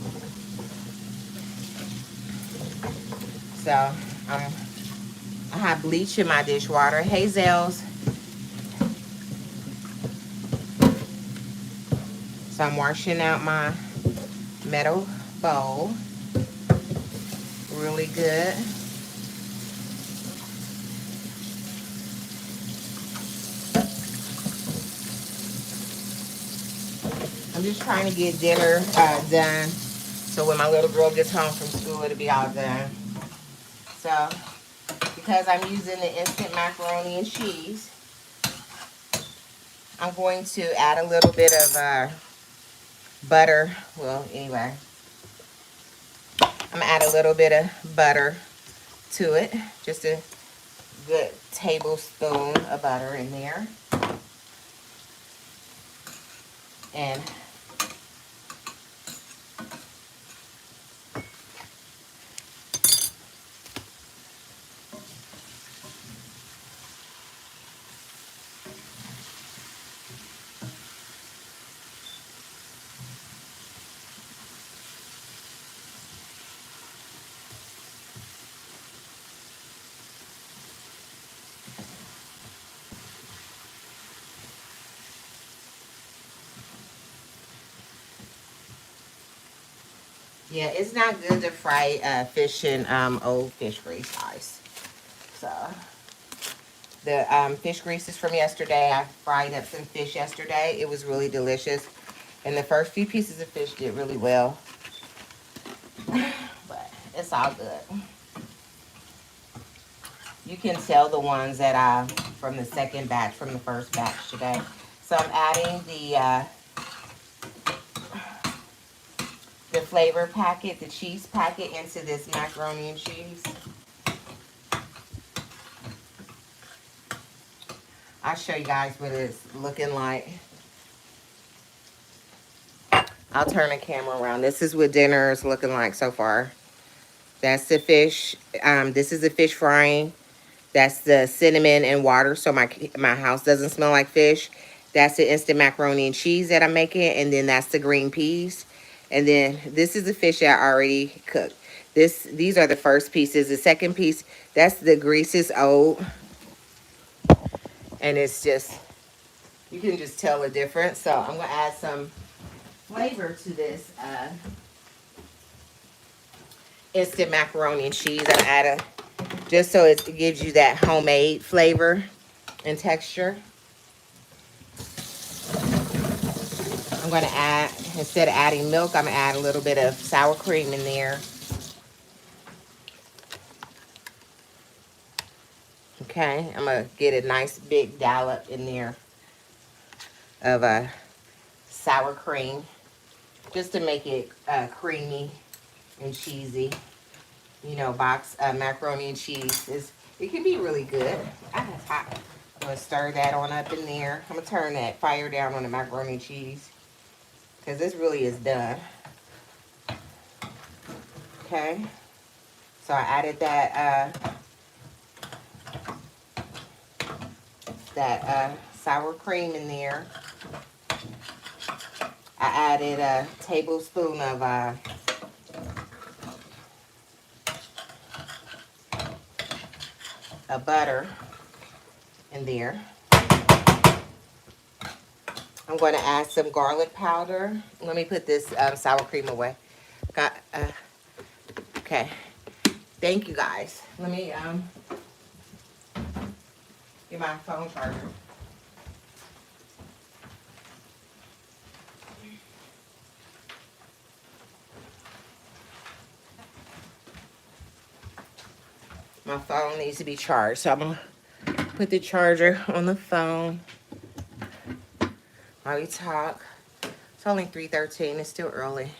A: So I have bleach in my dishwater. Hazels. So I'm washing out my metal bowl really good. I'm just trying to get dinner done, so when my little girl gets home from school, it'll be all done. So, because I'm using the instant macaroni and cheese, I'm going to add a little bit of butter. Well, anyway, I'm gonna add a little bit of butter to it, just a good tablespoon of butter in there. And yeah, it's not good to fry fish in old fish grease, guys. So the fish grease is from yesterday. I fried up some fish yesterday. It was really delicious. And the first few pieces of fish did really well. But it's all good. You can tell the ones that I from the second batch, from the first batch today. So I'm adding the flavor packet, the cheese packet, into this macaroni and cheese. I'll show you guys what it's looking like. I'll turn the camera around. This is what dinner is looking like so far. That's the fish. This is the fish frying. That's the cinnamon and water, so my house doesn't smell like fish. That's the instant macaroni and cheese that I'm making, and then that's the green peas. And then this is the fish that I already cooked. These are the first pieces. The second piece, that's the grease is old. And it's just, you can just tell the difference. So I'm going to add some flavor to this instant macaroni and cheese. I add just so it gives you that homemade flavor and texture. I'm going to add, instead of adding milk, I'm going to add a little bit of sour cream in there. Okay, I'm going to get a nice big dollop in there of sour cream, just to make it creamy and cheesy. You know, box macaroni and cheese it can be really good. It's hot. I'm gonna stir that on up in there. I'm gonna turn that fire down on the macaroni and cheese because this really is done. Okay, so I added that sour cream in there. I added a tablespoon of butter in there. I'm going to add some garlic powder. Let me put this sour cream away. Okay. Thank you, guys. Let me get my phone charger. My phone needs to be charged, so I'm going to put the charger on the phone while we talk. It's only 3:13. It's still early.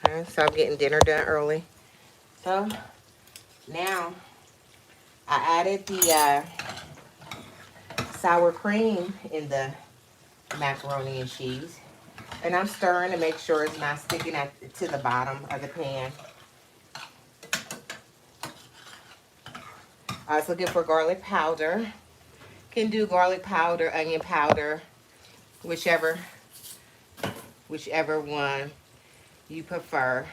A: Okay, so I'm getting dinner done early. So now I added the sour cream in the macaroni and cheese. And I'm stirring to make sure it's not sticking to the bottom of the pan. I was looking for garlic powder. Can do garlic powder, onion powder, whichever one you prefer.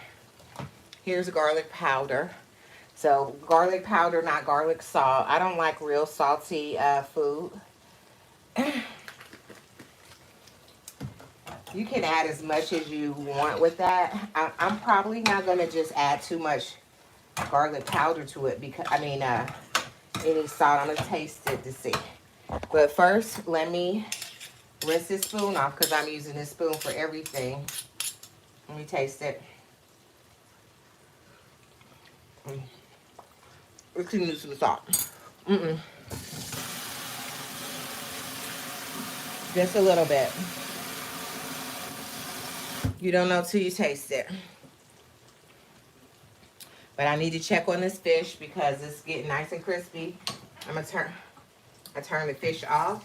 A: Here's garlic powder. So garlic powder, not garlic salt. I don't like real salty food. You can add as much as you want with that. I'm probably not going to just add too much garlic powder to it because, any salt. I'm going to taste it to see. But first, let me rinse this spoon off because I'm using this spoon for everything. Let me taste it. We can use some salt. Just a little bit. You don't know till you taste it. But I need to check on this fish because it's getting nice and crispy. I turn the fish off.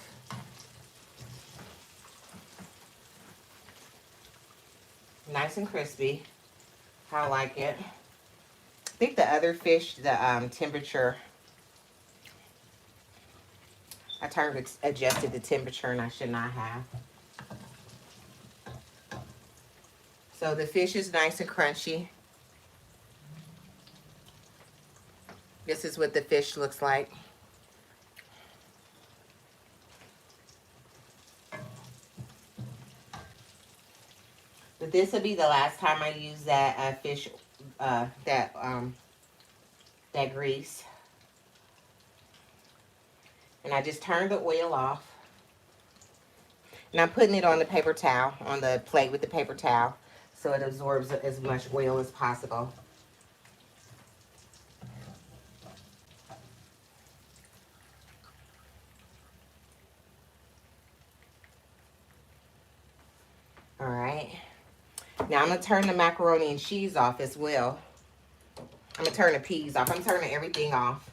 A: Nice and crispy. How I like it. I think the other fish, the temperature, I adjusted the temperature and I should not have. So the fish is nice and crunchy. This is what the fish looks like. But this will be the last time I use that fish, that grease. And I just turned the oil off. And I'm putting it on the paper towel, on the plate with the paper towel, so it absorbs as much oil as possible. All right. Now I'm going to turn the macaroni and cheese off as well. I'm going to turn the peas off. I'm turning everything off.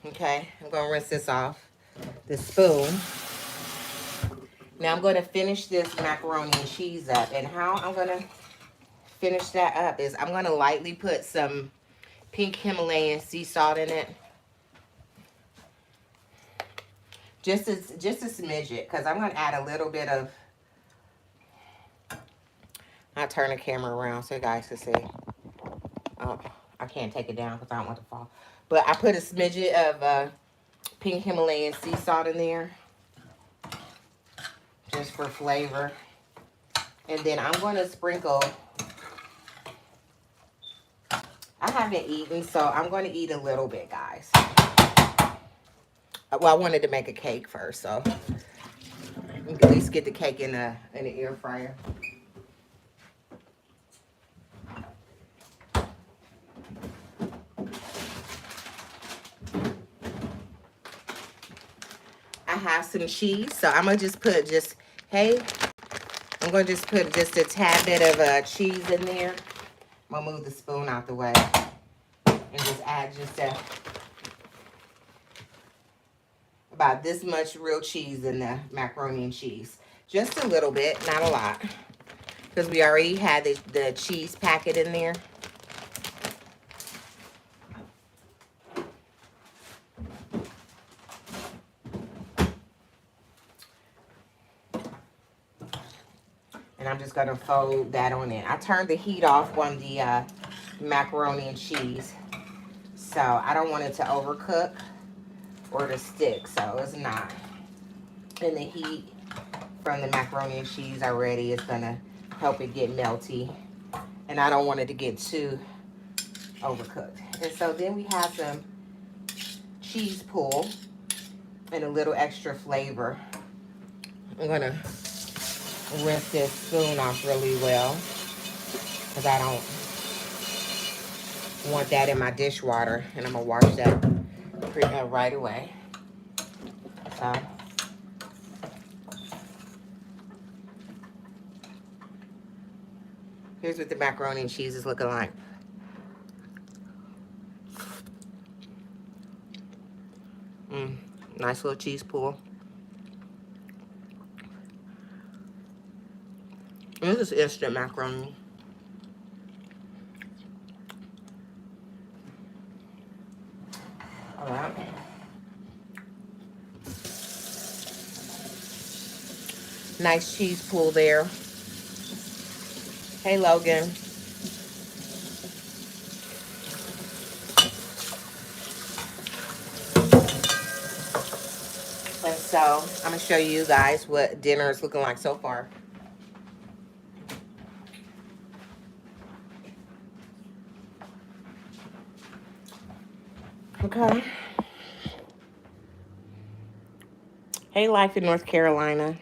A: Okay. I'm going to rinse this off the spoon. Now I'm going to finish this macaroni and cheese up. And how I'm going to finish that up is I'm going to lightly put some pink Himalayan sea salt in it. Just a smidget, because I'm going to add a little bit of... I'll turn the camera around so you guys can see. Oh, I can't take it down because I don't want it to fall. But I put a smidget of pink Himalayan sea salt in there, just for flavor. And then I'm going to sprinkle, I haven't eaten, so I'm going to eat a little bit, guys. Well, I wanted to make a cake first, so at least get the cake in the air fryer. I have some cheese, so I'm going to just put I'm going to just put just a tad bit of cheese in there. I'm going to move the spoon out the way and just add just about this much real cheese in the macaroni and cheese. Just a little bit, not a lot, because we already had the cheese packet in there. And I'm just going to fold that on in. I turned the heat off on the macaroni and cheese, so I don't want it to overcook or to stick, so it's not. And the heat from the macaroni and cheese already is going to help it get melty, and I don't want it to get too overcooked. And so then we have some cheese pull and a little extra flavor. I'm going to rinse this spoon off really well, because I don't want that in my dishwater, and I'm going to wash that right away. So here's what the macaroni and cheese is looking like. Nice little cheese pool. This is instant macaroni. All right. Nice cheese pool there. Hey, Logan. And so I'm going to show you guys what dinner is looking like so far. Okay. Hey, Life in North Carolina.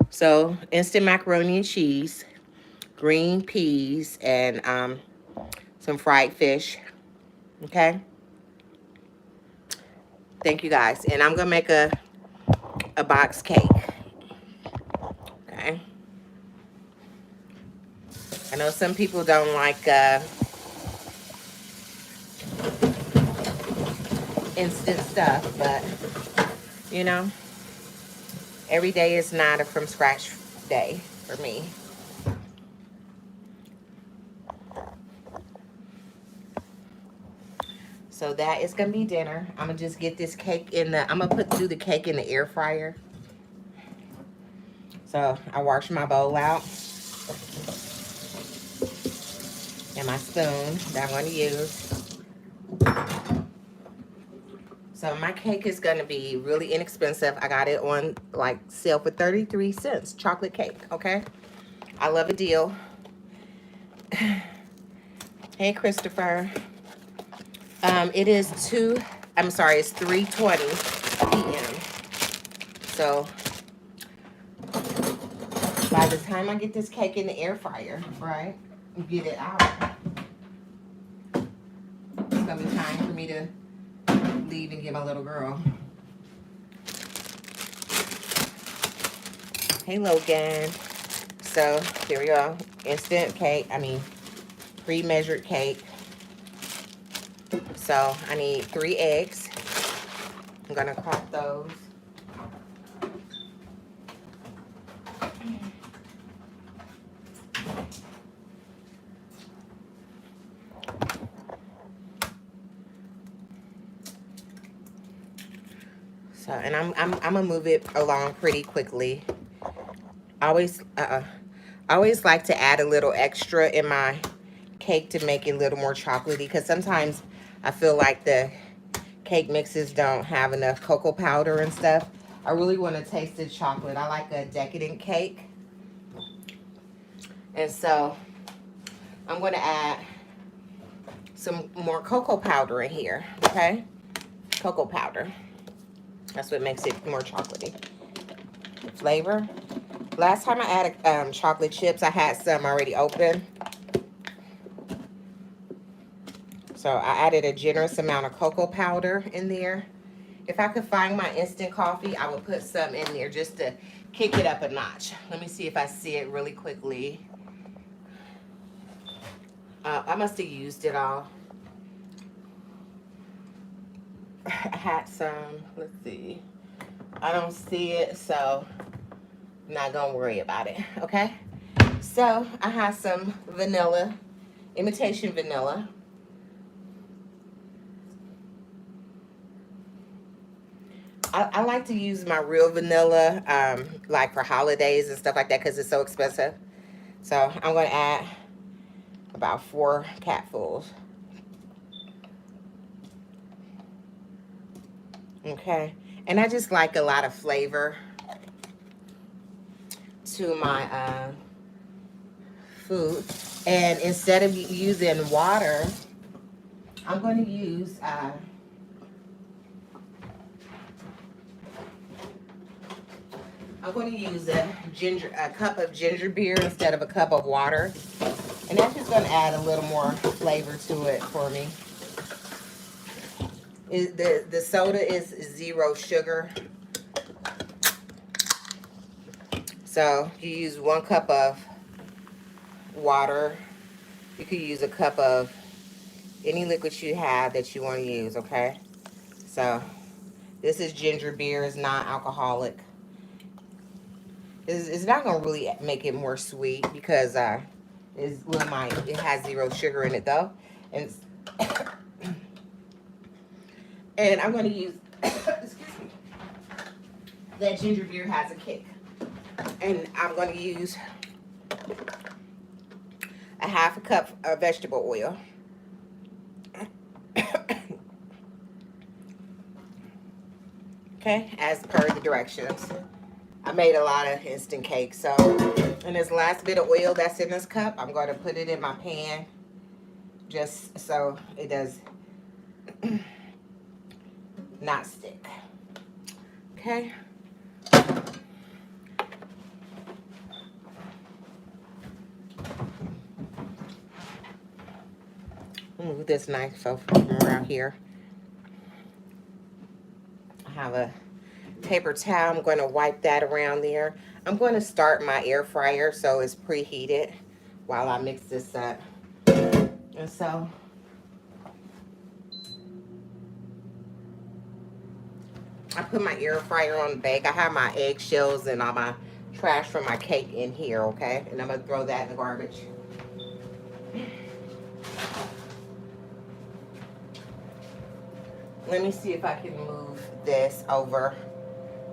A: So, instant macaroni and cheese, green peas, and some fried fish. Okay. Thank you, guys. And I'm going to make a box cake. Okay. I know some people don't like instant stuff, but, you know, every day is not a from scratch day for me. So that is going to be dinner. I'm going to just get this cake in the, I'm going to do the cake in the air fryer. So I washed my bowl out. And my spoon that I'm going to use. So my cake is going to be really inexpensive. I got it on like sale for 33 cents. Chocolate cake, okay? I love a deal. Hey, Christopher. It is it's 3:20 p.m. So by the time I get this cake in the air fryer, right, and get it out, it's gonna be time for me to leave and get my little girl. Hey, Logan. So here we go. Instant cake. Pre-measured cake. So I need 3 eggs. I'm gonna crack those. So, and I'm gonna move it along pretty quickly. I always like to add a little extra in my cake to make it a little more chocolatey, because sometimes I feel like the cake mixes don't have enough cocoa powder and stuff. I really want to taste the chocolate. I like a decadent cake. And so I'm going to add some more cocoa powder in here, okay? Cocoa powder. That's what makes it more chocolatey. Flavor. Last time I added chocolate chips, I had some already open. So I added a generous amount of cocoa powder in there. If I could find my instant coffee, I would put some in there just to kick it up a notch. Let me see if I see it really quickly. I must have used it all. I had some, let's see. I don't see it, so I'm not gonna worry about it, okay? So I have some vanilla, imitation vanilla. I like to use my real vanilla, like for holidays and stuff like that, because it's so expensive. So I'm going to add about 4 capfuls. Okay. And I just like a lot of flavor to my food. And instead of using water, I'm going to use... I'm going to use a cup of ginger beer instead of a cup of water. And that's just going to add a little more flavor to it for me. The soda is 0 sugar. So you use 1 cup of water. You could use a cup of any liquid you have that you want to use, okay? So this is ginger beer. It's not alcoholic. It's not gonna really make it more sweet because it has 0 sugar in it though, and and I'm gonna use excuse me, that ginger beer has a kick, and I'm gonna use a 1/2 cup of vegetable oil. Okay, as per the directions. I made a lot of instant cake, so and this last bit of oil that's in this cup, I'm going to put it in my pan just so it does not stick. Okay. Move this knife from around here. I have a paper towel. I'm going to wipe that around there. I'm going to start my air fryer so it's preheated while I mix this up. And so I put my air fryer on the bake. I have my eggshells and all my trash from my cake in here, okay? And I'm going to throw that in the garbage. Let me see if I can move this over.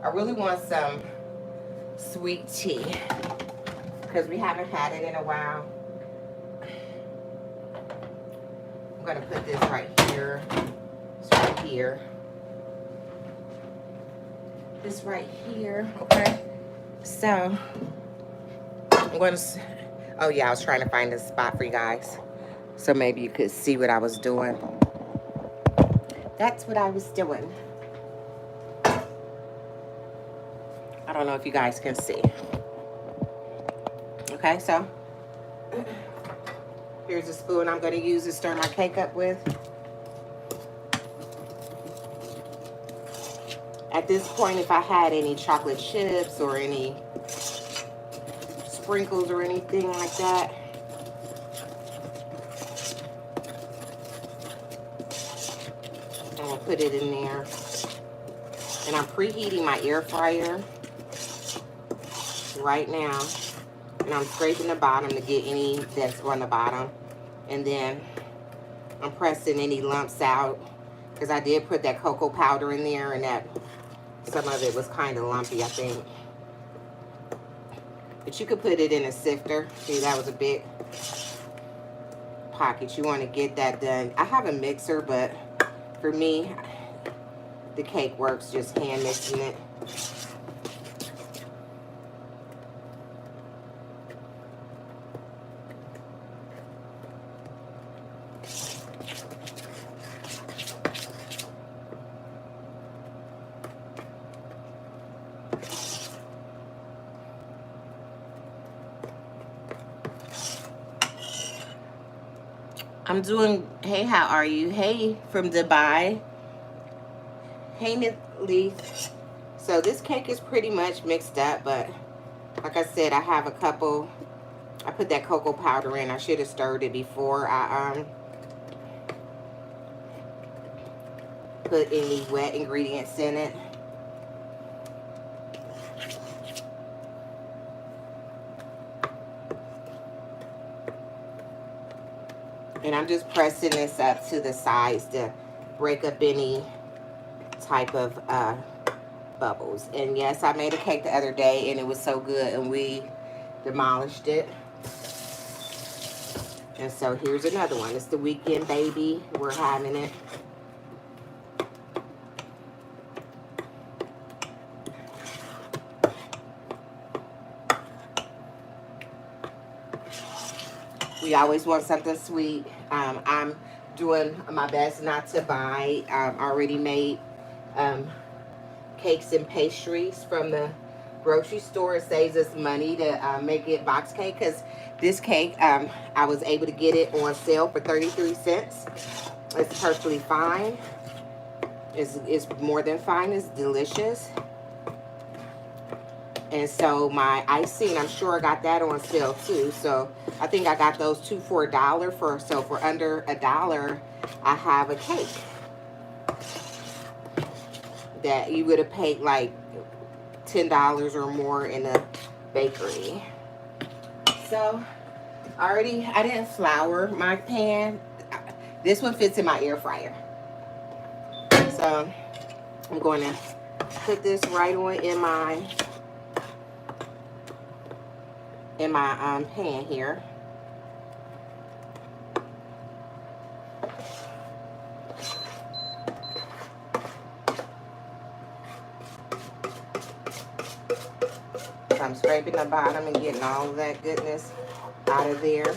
A: I really want some sweet tea because we haven't had it in a while. I'm going to put this right here. It's right here. This right here, okay? So, I'm going to... Oh, yeah, I was trying to find a spot for you guys so maybe you could see what I was doing. That's what I was doing. I don't know if you guys can see. Okay, so here's a spoon I'm going to use to stir my cake up with. At this point, if I had any chocolate chips or any sprinkles or anything like that, I'm going to put it in there. And I'm preheating my air fryer right now. And I'm scraping the bottom to get any that's on the bottom. And then I'm pressing any lumps out because I did put that cocoa powder in there and that some of it was kind of lumpy, I think. But you could put it in a sifter. See, that was a big pocket. You want to get that done. I have a mixer, but for me, the cake works, just hand mixing it. I'm doing, hey, how are you? Hey, from Dubai. Hey, Leaf. So this cake is pretty much mixed up, but like I said, I have a couple, I put that cocoa powder in. I should have stirred it before I put any wet ingredients in it. And I'm just pressing this up to the sides to break up any type of bubbles. And yes, I made a cake the other day and it was so good and we demolished it. And so here's another one. It's the weekend baby. We're having it. We always want something sweet. I'm doing my best not to buy already made cakes and pastries from the grocery store. It saves us money to make it box cake, because this cake, I was able to get it on sale for 33 cents. It's perfectly fine. It's more than fine. It's delicious. And so my icing, I'm sure I got that on sale too. So I think I got those two for $1. So for under $1, I have a cake that you would have paid like $10 or more in a bakery. So I didn't flour my pan. This one fits in my air fryer. So I'm going to put this right on in my pan here. So I'm scraping the bottom and getting all of that goodness out of there.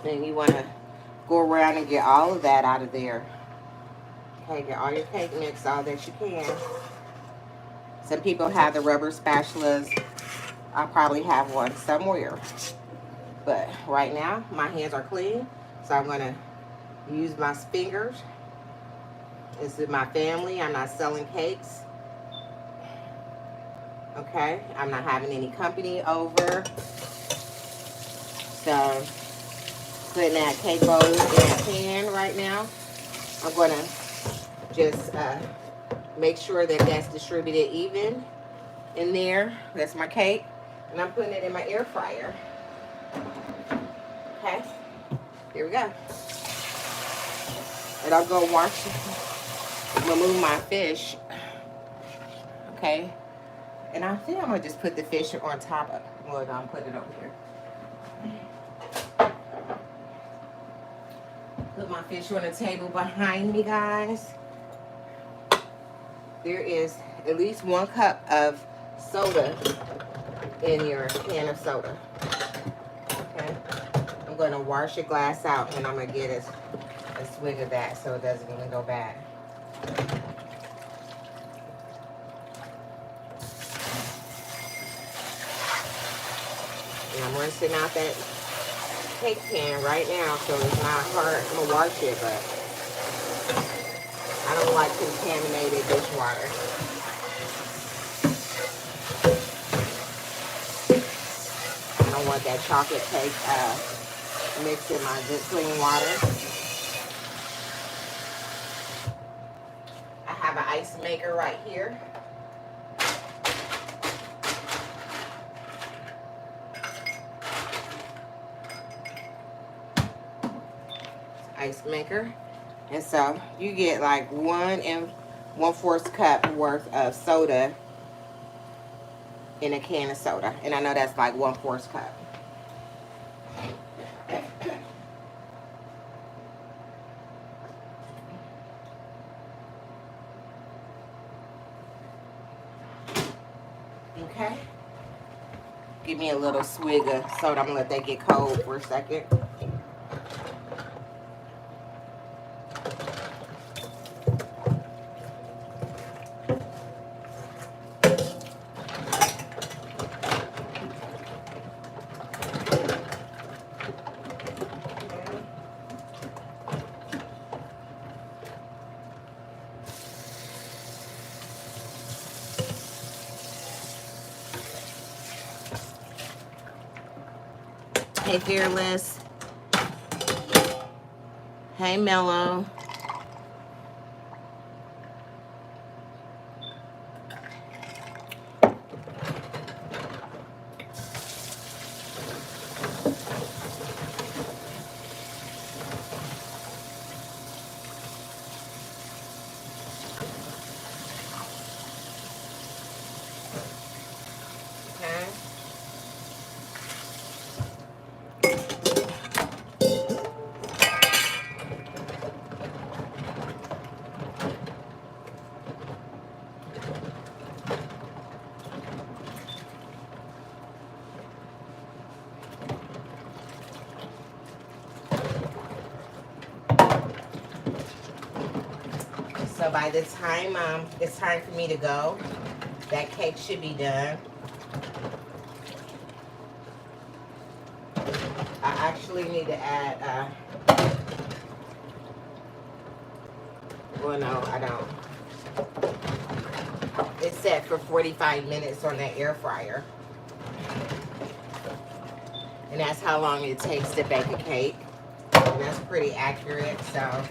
A: Then you want to go around and get all of that out of there. Okay, get all your cake mix, all that you can. Some people have the rubber spatulas. I probably have one somewhere. But right now, my hands are clean. So I'm going to use my fingers. This is my family. I'm not selling cakes. Okay, I'm not having any company over. So putting that cake bowl in a pan right now. I'm going to just make sure that that's distributed even in there. That's my cake. And I'm putting it in my air fryer. Okay, here we go. And I'll go wash, remove my fish. Okay, and I think I'm going to just put the fish on top of, well, I'll put it over here. Put my fish on the table behind me, guys. There is at least 1 cup of soda in your can of soda. Okay. I'm going to wash your glass out and I'm going to get a swig of that so it doesn't even go bad. And I'm rinsing out that cake pan right now, so it's not hard. I'm gonna wash it, but I don't like contaminated dishwater. I don't want that chocolate cake mixed in my good clean water. I have an ice maker right here. Ice maker. And so you get like 1 1/4 cup worth of soda in a can of soda. And I know that's like 1/4 cup. Okay. Give me a little swig of soda. I'm gonna let that get cold for a second. Hey, Fearless. Hey, Mellow. Okay. So by the time it's time for me to go, that cake should be done. I actually need to add, well, no, I don't. It's set for 45 minutes on the air fryer. And that's how long it takes to bake a cake. And that's pretty accurate, so.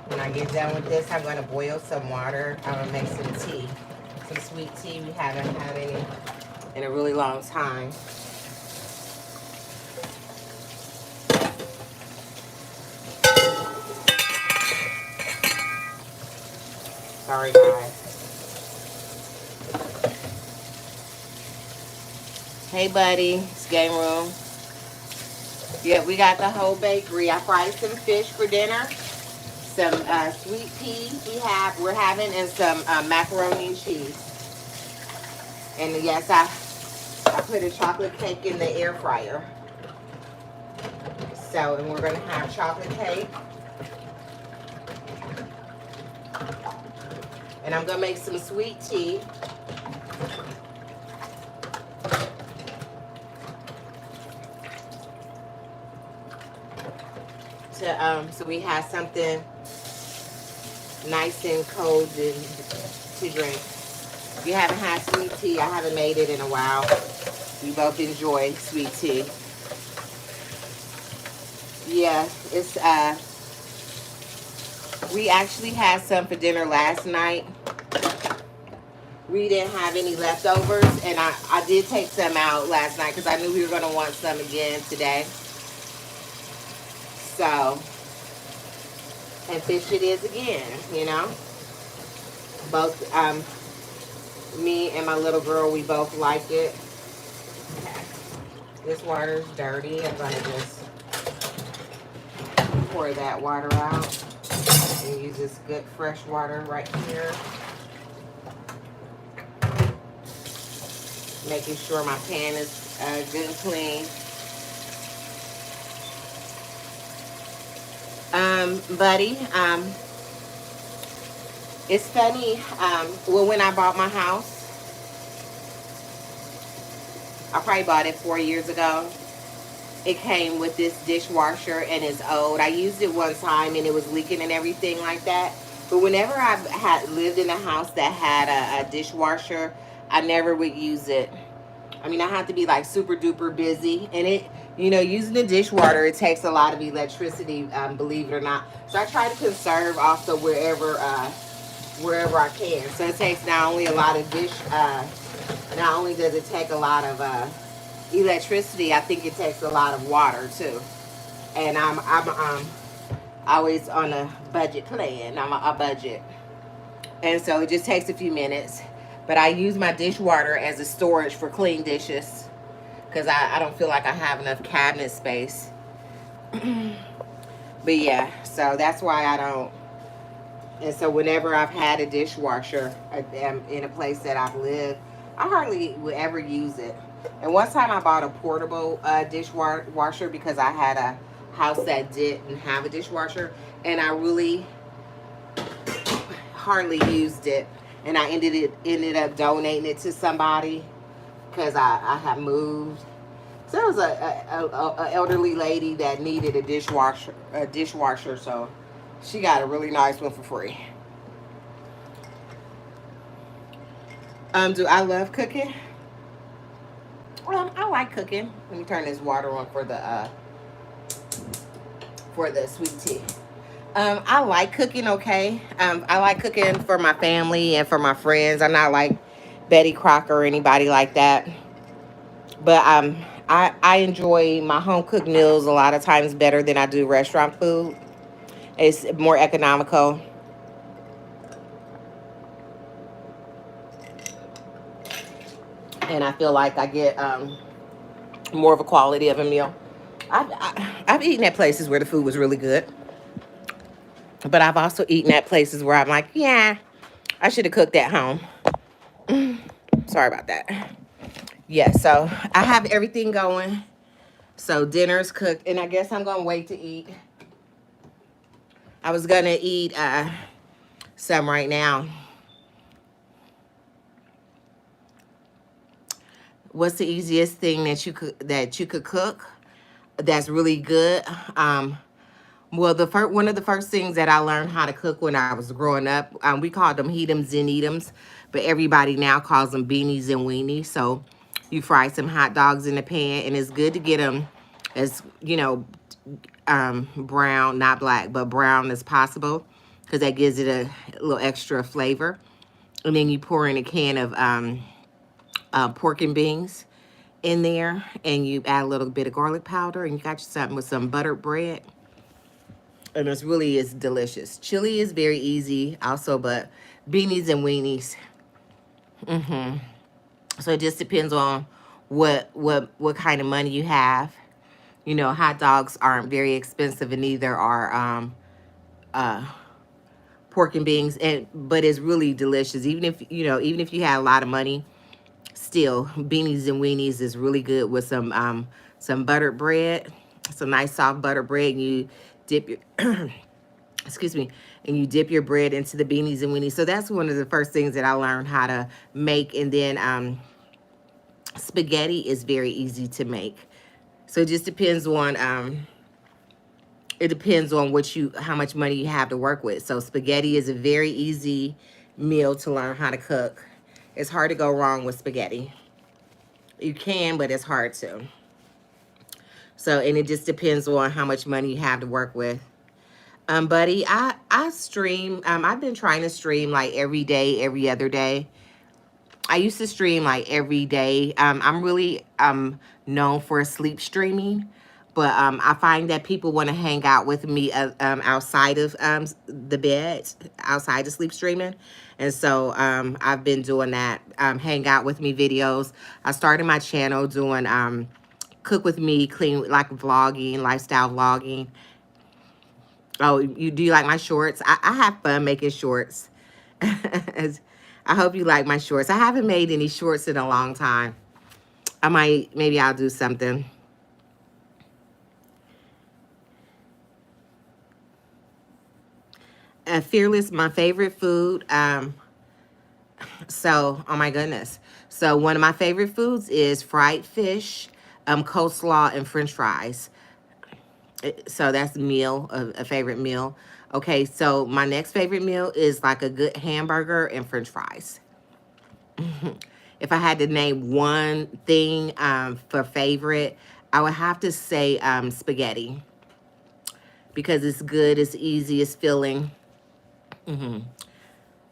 A: When I get done with this, I'm gonna boil some water. I'm gonna make some tea. Some sweet tea. We haven't had any in a really long time. Sorry, guys. Hey, buddy. It's game room. Yeah, we got the whole bakery. I fried some fish for dinner. Some sweet peas we're having, and some macaroni and cheese. And yes, I put a chocolate cake in the air fryer. So, and we're gonna have chocolate cake. And I'm gonna make some sweet tea. So we have something nice and cold to drink. If you haven't had sweet tea, I haven't made it in a while. We both enjoy sweet tea. Yeah, it's we actually had some for dinner last night. We didn't have any leftovers, and I did take some out last night because I knew we were going to want some again today. So, and fish it is again, you know. Both me and my little girl, we both like it. Okay. This water's dirty. I'm going to just pour that water out and use this good fresh water right here. Making sure my pan is good and clean. Buddy, it's funny, well, when I bought my house, I probably bought it 4 years ago. It came with this dishwasher and it's old. I used it one time and it was leaking and everything like that. But whenever I had lived in a house that had a dishwasher, I never would use it. I mean, I have to be like super duper busy. And it, you know, using the dishwater, it takes a lot of electricity, believe it or not. So I try to conserve also wherever wherever I can. So it takes not only a lot of not only does it take a lot of electricity, I think it takes a lot of water too. And I'm always on a budget plan. I'm a budget. And so it just takes a few minutes. But I use my dishwater as a storage for clean dishes because I don't feel like I have enough cabinet space. But yeah, so that's why I don't. And so whenever I've had a dishwasher in a place that I've lived, I hardly would ever use it. And one time I bought a portable dishwasher because I had a house that didn't have a dishwasher, and I really hardly used it. And I ended up donating it to somebody because I have moved. So there was a elderly lady that needed a dishwasher, so she got a really nice one for free. Do I love cooking? I like cooking. Let me turn this water on for the sweet tea. I like cooking, okay. I like cooking for my family and for my friends. I'm not like Betty Crocker or anybody like that. But I enjoy my home cooked meals a lot of times better than I do restaurant food. It's more economical. And I feel like I get more of a quality of a meal. I've eaten at places where the food was really good. But I've also eaten at places where I'm like, yeah, I should have cooked at home. Sorry about that. Yeah, so I have everything going. So dinner's cooked. And I guess I'm going to wait to eat. I was going to eat some right now. What's the easiest thing that you could cook that's really good? Well, one of the first things that I learned how to cook when I was growing up, we called them heatums and eatums, but everybody now calls them beanies and weenies. So you fry some hot dogs in the pan, and it's good to get them as, brown, not black, but brown as possible, because that gives it a little extra flavor. And then you pour in a can of pork and beans in there, and you add a little bit of garlic powder, and you got you something with some buttered bread. And it's really is delicious. Chili is very easy also, but beanies and weenies. So it just depends on what kind of money you have. Hot dogs aren't very expensive, and neither are uh, pork and beans. But it's really delicious. Even if you have a lot of money, still beanies and weenies is really good with some buttered bread, some nice soft buttered bread. And you dip your excuse me, and you dip your bread into the beanies and weenies. So that's one of the first things that I learned how to make. And then spaghetti is very easy to make. So it just depends on how much money you have to work with. So spaghetti is a very easy meal to learn how to cook. It's hard to go wrong with spaghetti. You can, but it's hard to. So, and it just depends on how much money you have to work with. Buddy, I stream. I've been trying to stream like every day, every other day. I used to stream like every day. I'm really known for sleep streaming, but I find that people want to hang out with me outside of the bed, outside of sleep streaming. And so I've been doing that, hang out with me videos. I started my channel doing cook with me, clean, like vlogging, lifestyle vlogging. Oh, do you like my shorts? I have fun making shorts. I hope you like my shorts. I haven't made any shorts in a long time. Maybe I'll do something. Fearless, my favorite food. Oh my goodness. So one of my favorite foods is fried fish, coleslaw, and French fries. So that's a favorite meal. Okay, so my next favorite meal is like a good hamburger and French fries. If I had to name one thing for favorite, I would have to say spaghetti, because it's good, it's easy, it's filling. So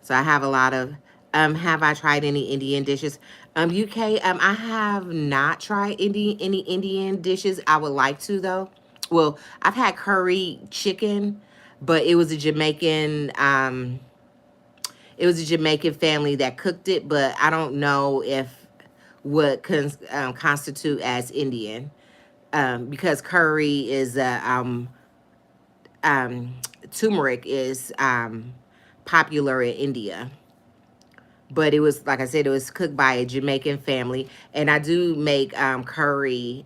A: So I have a lot of, have I tried any Indian dishes? UK, I have not tried any Indian dishes. I would like to though. Well, I've had curry chicken, but it was a Jamaican family that cooked it, but I don't know if what constitute as Indian, because curry is um, turmeric is popular in India. But it was, like I said, it was cooked by a Jamaican family. And I do make curry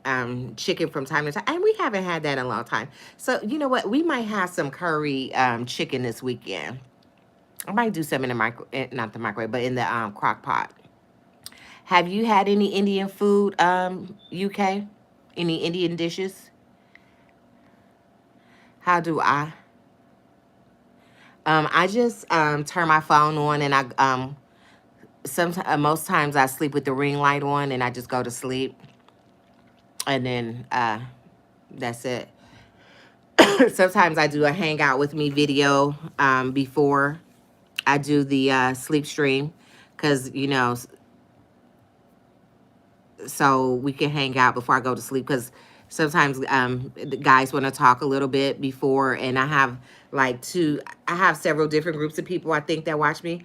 A: chicken from time to time. And we haven't had that in a long time. So, you know what? We might have some curry chicken this weekend. I might do some in the not the microwave, but in the crock pot. Have you had any Indian food, UK? Any Indian dishes? How do I? I just turn my phone on and I sometimes most times I sleep with the ring light on and I just go to sleep and then that's it. Sometimes I do a hangout with me video before I do the sleep stream because so we can hang out before I go to sleep because sometimes the guys want to talk a little bit before, and I have I have several different groups of people I think that watch me.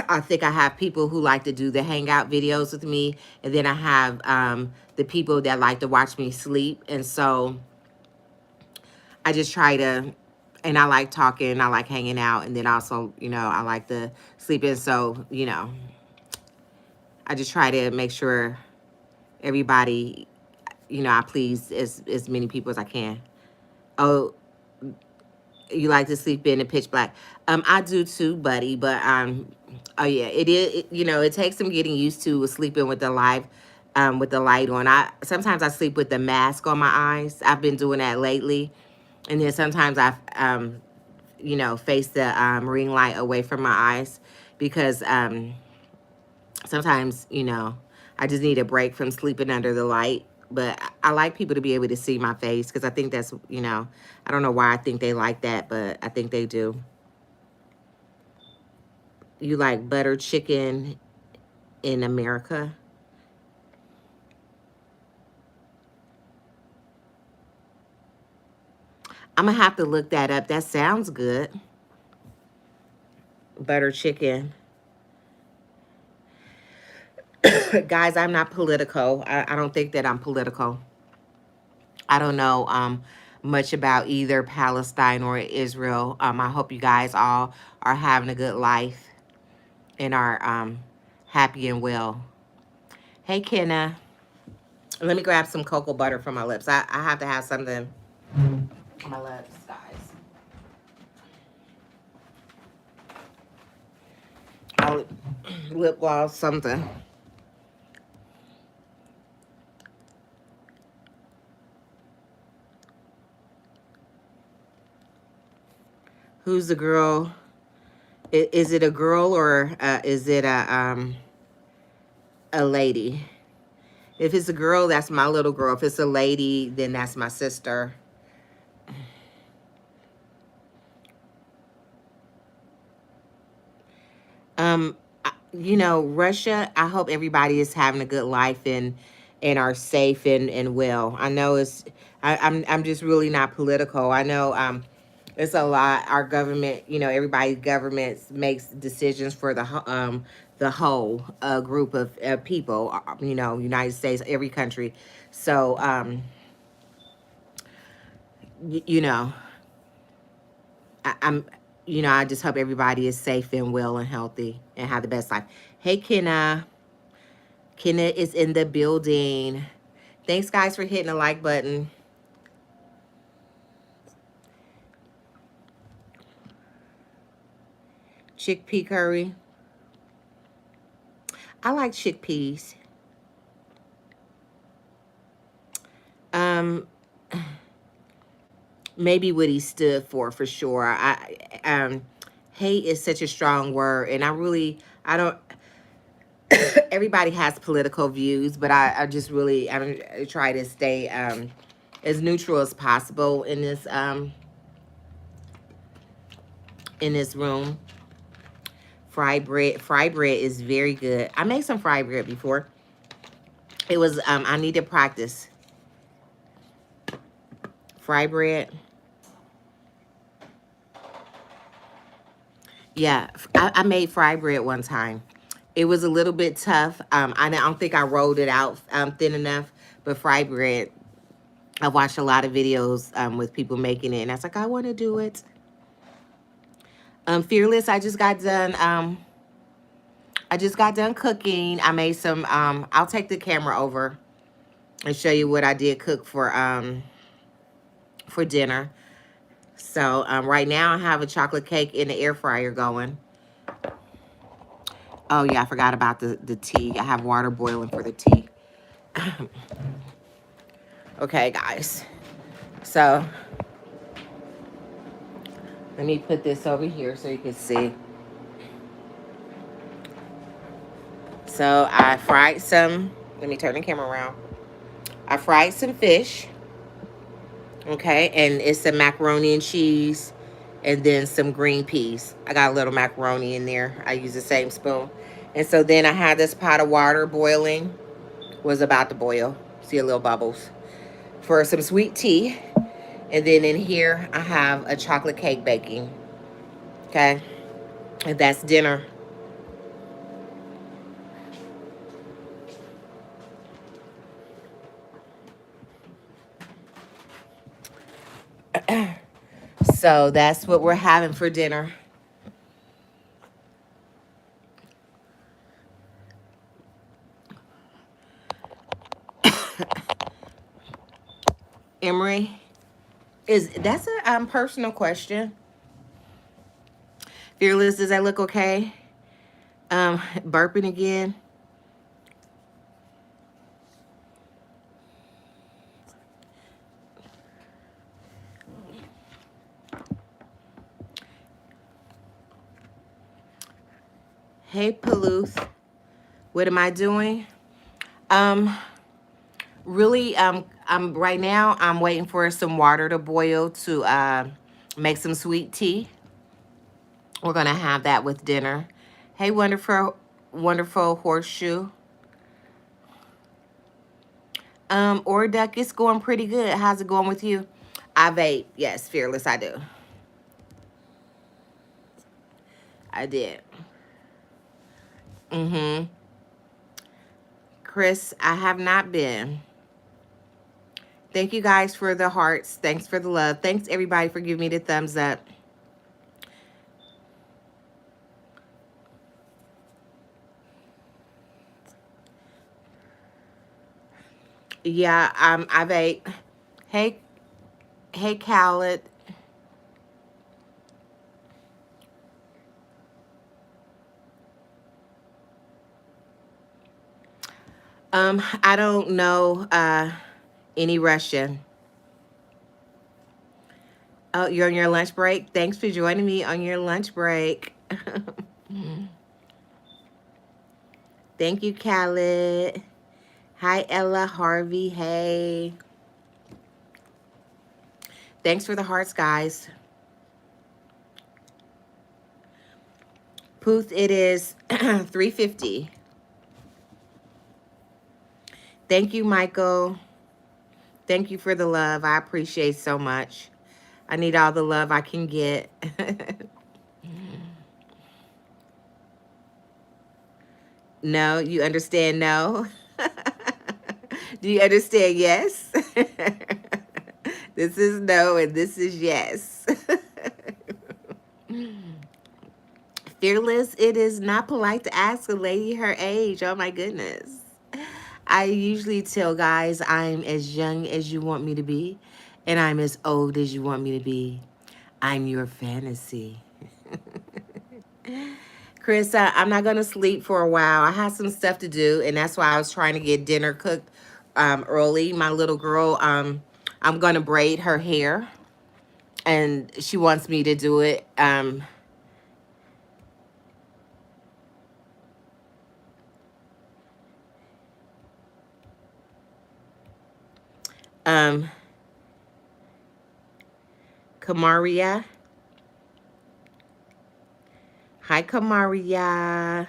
A: I think I have people who like to do the hangout videos with me, and then I have the people that like to watch me sleep, and so I just try to, and I like talking, I like hanging out, and then also, I like to sleep in, so, I just try to make sure everybody, I please as many people as I can. Oh, you like to sleep in the pitch black? I do too, buddy. But oh yeah, it is. It takes some getting used to sleeping with the with the light on. I sometimes I sleep with the mask on my eyes. I've been doing that lately, and then sometimes I face the ring light away from my eyes because sometimes, I just need a break from sleeping under the light. But I like people to be able to see my face because I think that's, I don't know why I think they like that, but I think they do. You like butter chicken in America? I'm going to have to look that up. That sounds good. Butter chicken. Guys, I'm not political. I don't think that I'm political. I don't know much about either Palestine or Israel. I hope you guys all are having a good life and are happy and well. Hey, Kenna. Let me grab some cocoa butter for my lips. I have to have something on my lips, guys. I'll lip gloss, something. Who's the girl? Is it a girl or is it a lady? If it's a girl, that's my little girl. If it's a lady, then that's my sister. Um, Russia, I hope everybody is having a good life and are safe and well. I know I'm just really not political. I know it's a lot. Our government, everybody's government makes decisions for the whole group of people, United States, every country. So, y- you know, I'm, I just hope everybody is safe and well and healthy and have the best life. Hey, Kenna. Kenna is in the building. Thanks, guys, for hitting the like button. Chickpea curry. I like chickpeas. Um, maybe what he stood for sure. Hate is such a strong word, and I don't. Everybody has political views, but I just really, I try to stay as neutral as possible in this room. Fried bread. Fried bread is very good. I made some fried bread before. It was, I need to practice. Fried bread. Yeah, I made fried bread one time. It was a little bit tough. I don't think I rolled it out thin enough, but fried bread, I watched a lot of videos with people making it, and I was like, I want to do it. Fearless, I just got done cooking. I made some, I'll take the camera over and show you what I did cook for dinner. So right now I have a chocolate cake in the air fryer going. Oh yeah, I forgot about the tea. I have water boiling for the tea. Okay, guys. So let me put this over here so you can see. So I fried some, let me turn the camera around. I fried some fish. Okay, and it's some macaroni and cheese and then some green peas. I got a little macaroni in there. I use the same spoon. And so then I had this pot of water boiling. Was about to boil. See a little bubbles. For some sweet tea. And then in here I have a chocolate cake baking. Okay. And that's dinner. So that's what we're having for dinner. Emery, that's a personal question. Fearless, does that look okay? Burping again. Hey, Palouse. What am I doing? Really, I'm right now, I'm waiting for some water to boil to make some sweet tea. We're going to have that with dinner. Hey, wonderful, wonderful horseshoe. Or duck, it's going pretty good. How's it going with you? I vape. Yes, fearless, I do. I did. Mm-hmm. Chris, I have not been. Thank you guys for the hearts. Thanks for the love. Thanks, everybody, for giving me the thumbs up. Yeah, I vape. Hey, hey, Khaled. I don't know any Russian. Oh, you're on your lunch break? Thanks for joining me on your lunch break. Thank you, Khaled. Hi, Ella Harvey. Hey. Thanks for the hearts, guys. Pooth, it is 3:50. Thank you, Michael. Thank you for the love. I appreciate so much. I need all the love I can get. No, you understand no? Do you understand yes? This is no and this is yes. Fearless, it is not polite to ask a lady her age. Oh my goodness. I usually tell guys I'm as young as you want me to be, and I'm as old as you want me to be. I'm your fantasy. Chris, I'm not going to sleep for a while. I have some stuff to do, and that's why I was trying to get dinner cooked early. My little girl, I'm going to braid her hair, and she wants me to do it. Um, Kamaria. Hi, Kamaria.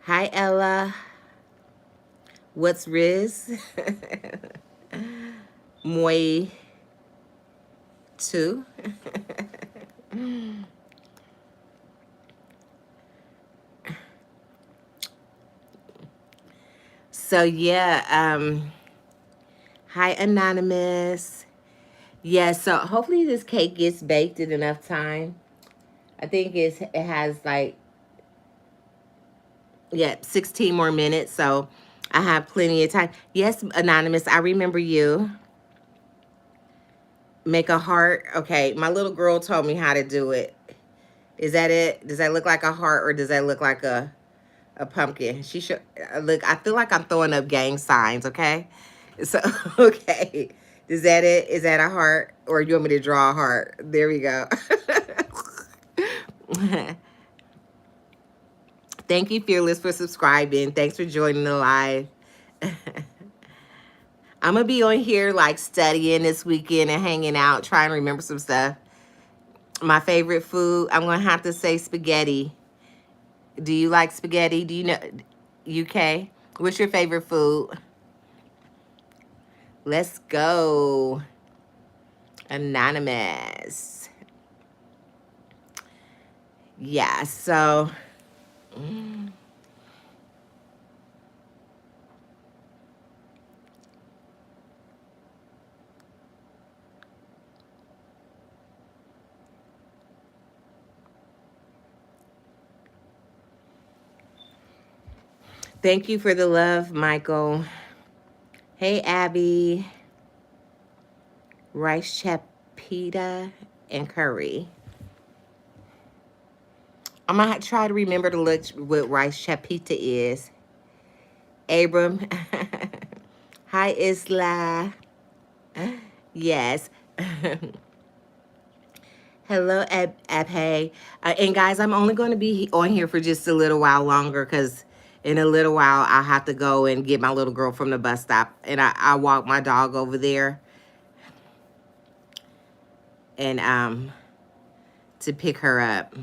A: Hi, Ella. What's Riz? Moi too. So yeah, hi Anonymous. Yeah, so hopefully this cake gets baked in enough time. I think it has like, yeah, 16 more minutes, so I have plenty of time. Yes, Anonymous, I remember you. Make a heart. Okay, my little girl told me how to do it. Is that it? Does that look like a heart or does that look like a pumpkin? She should look. I feel like I'm throwing up gang signs. Okay, so okay, is that it? Is that a heart or you want me to draw a heart? There we go. Thank you, Fearless, for subscribing. Thanks for joining the live. I'm gonna be on here like studying this weekend and hanging out, trying to remember some stuff. My favorite food, I'm gonna have to say spaghetti. Do you like spaghetti? Do you know UK? What's your favorite food? Let's go. Anonymous. Yeah, so thank you for the love, Michael. Hey, Abby. Rice chapita and curry. I'm gonna try to remember to look what rice chapita is. Abram. Hi, Isla. Yes. Hello, Abhay. And guys, I'm only going to be on here for just a little while longer because in a little while I'll have to go and get my little girl from the bus stop. And I walk my dog over there and to pick her up.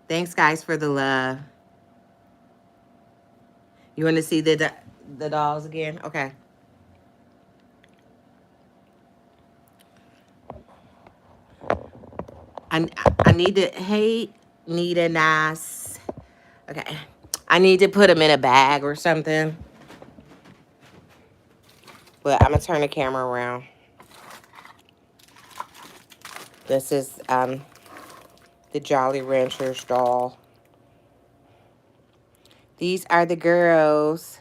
A: Thanks, guys, for the love. You want to see the dolls again? Okay. I, I need to, hey, Nita Nice. Okay. I need to put them in a bag or something. But I'm going to turn the camera around. This is the Jolly Ranchers doll. These are the girls.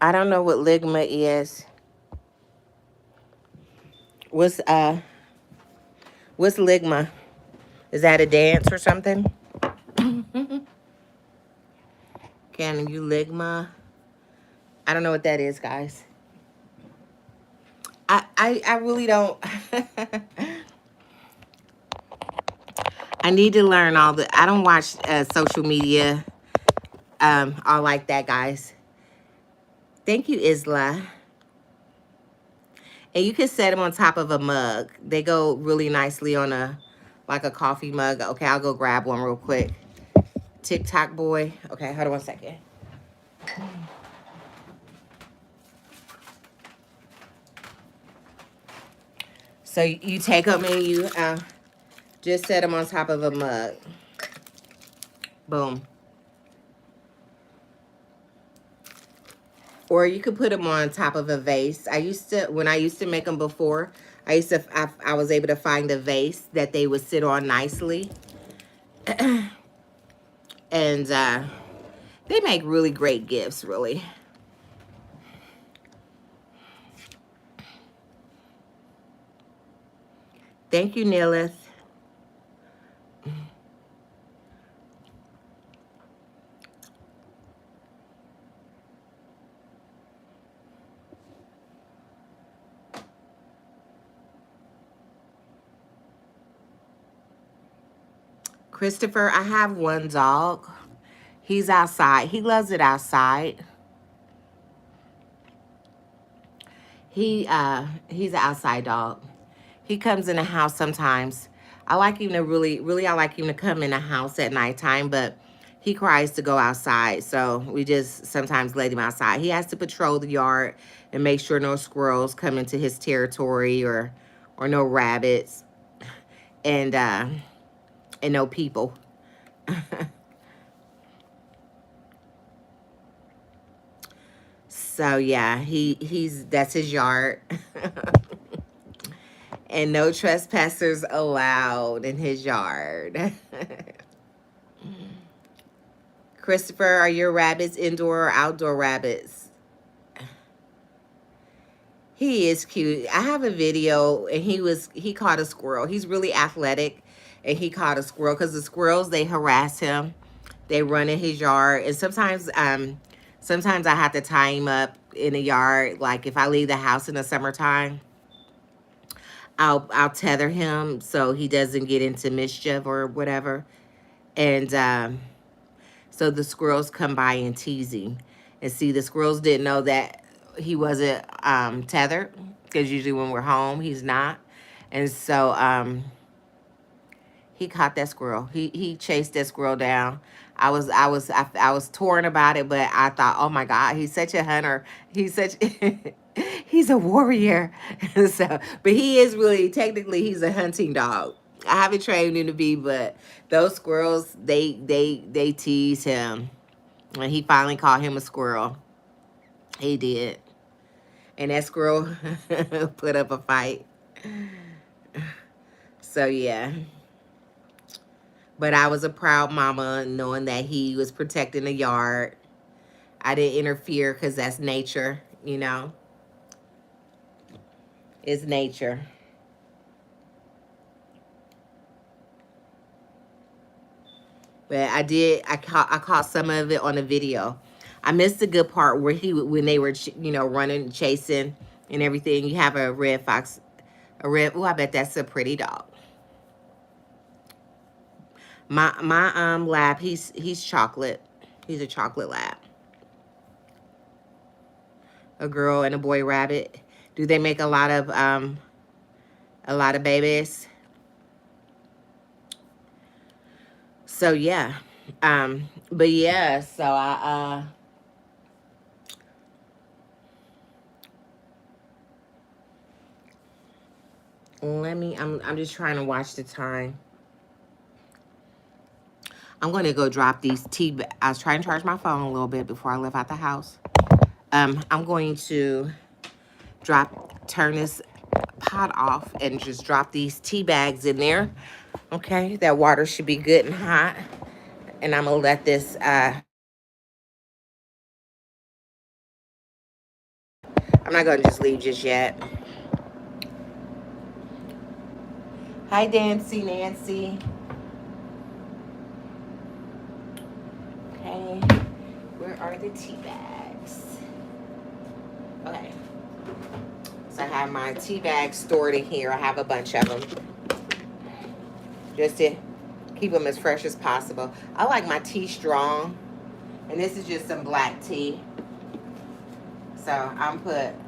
A: I don't know what Ligma is. What's Ligma? Is that a dance or something? Can you Ligma? I don't know what that is, guys. I really don't. I need to learn all the. I don't watch social media. All like that, guys. Thank you, Isla. And you can set them on top of a mug. They go really nicely on like a coffee mug. Okay, I'll go grab one real quick. TikTok boy. Okay, hold on 1 second. So you take them and you just set them on top of a mug. Boom. Or you could put them on top of a vase. When I used to make them before, I was able to find a vase that they would sit on nicely. And they make really great gifts, really. Thank you, Nilith. Christopher, I have one dog. He's outside. He loves it outside. He's an outside dog. He comes in the house sometimes. I like him to I like him to come in the house at nighttime, but he cries to go outside. So we just sometimes let him outside. He has to patrol the yard and make sure no squirrels come into his territory or no rabbits and no people. So yeah, he's that's his yard. And no trespassers allowed in his yard. Christopher, are your rabbits indoor or outdoor rabbits? He is cute. I have a video and he caught a squirrel. He's really athletic and he caught a squirrel because the squirrels, they harass him. They run in his yard. And sometimes I have to tie him up in the yard. Like if I leave the house in the summertime, I'll tether him so he doesn't get into mischief or whatever. And so the squirrels come by and tease him. And see, the squirrels didn't know that he wasn't tethered because usually when we're home, he's not. And so he caught that squirrel. He chased that squirrel down. I was torn about it, but I thought, oh my God, he's such a hunter. He's such he's a warrior. So, but he is really technically he's a hunting dog. I haven't trained him to be, but those squirrels they tease him. And he finally caught him a squirrel. He did. And that squirrel put up a fight. So yeah. But I was a proud mama knowing that he was protecting the yard. I didn't interfere because that's nature, you know. It's nature. But I caught some of it on the video. I missed the good part where when they were, running, chasing and everything. You have a red fox, I bet that's a pretty dog. My lab, he's chocolate. He's a chocolate lab. A girl and a boy rabbit. Do they make a lot of babies? So yeah. But yeah, so I'm just trying to watch the time. I'm going to go drop these I was trying to charge my phone a little bit before I left out the house. I'm going to turn this pot off and just drop these tea bags in there. Okay, that water should be good and hot. And I'm going to let this, I'm not going to just leave just yet. Hi, Nancy. Okay, where are the tea bags? Okay, so I have my tea bags stored in here. I have a bunch of them just to keep them as fresh as possible. I like my tea strong, and this is just some black tea. So I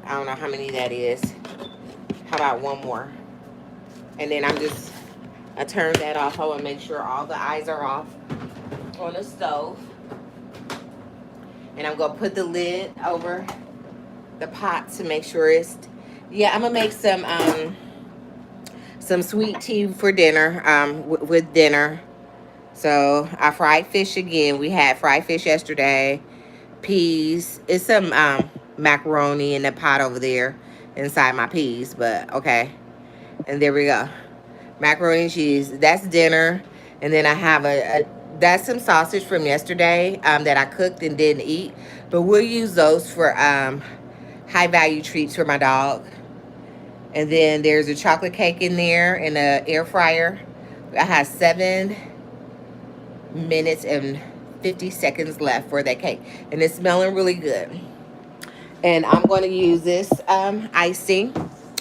A: don't know how many that is. How about one more? And then I turn that off. I want to make sure all the eyes are off on the stove. And I'm going to put the lid over the pot to make sure I'm going to make some sweet tea for dinner, with dinner. So I fried fish again. We had fried fish yesterday. Peas. It's some macaroni in the pot over there inside my peas, but okay. And there we go. Macaroni and cheese. That's dinner. And then I have that's some sausage from yesterday that I cooked and didn't eat. But we'll use those for high value treats for my dog. And then there's a chocolate cake in there in the air fryer. I have 7 minutes and 50 seconds left for that cake. And it's smelling really good. And I'm going to use this icing.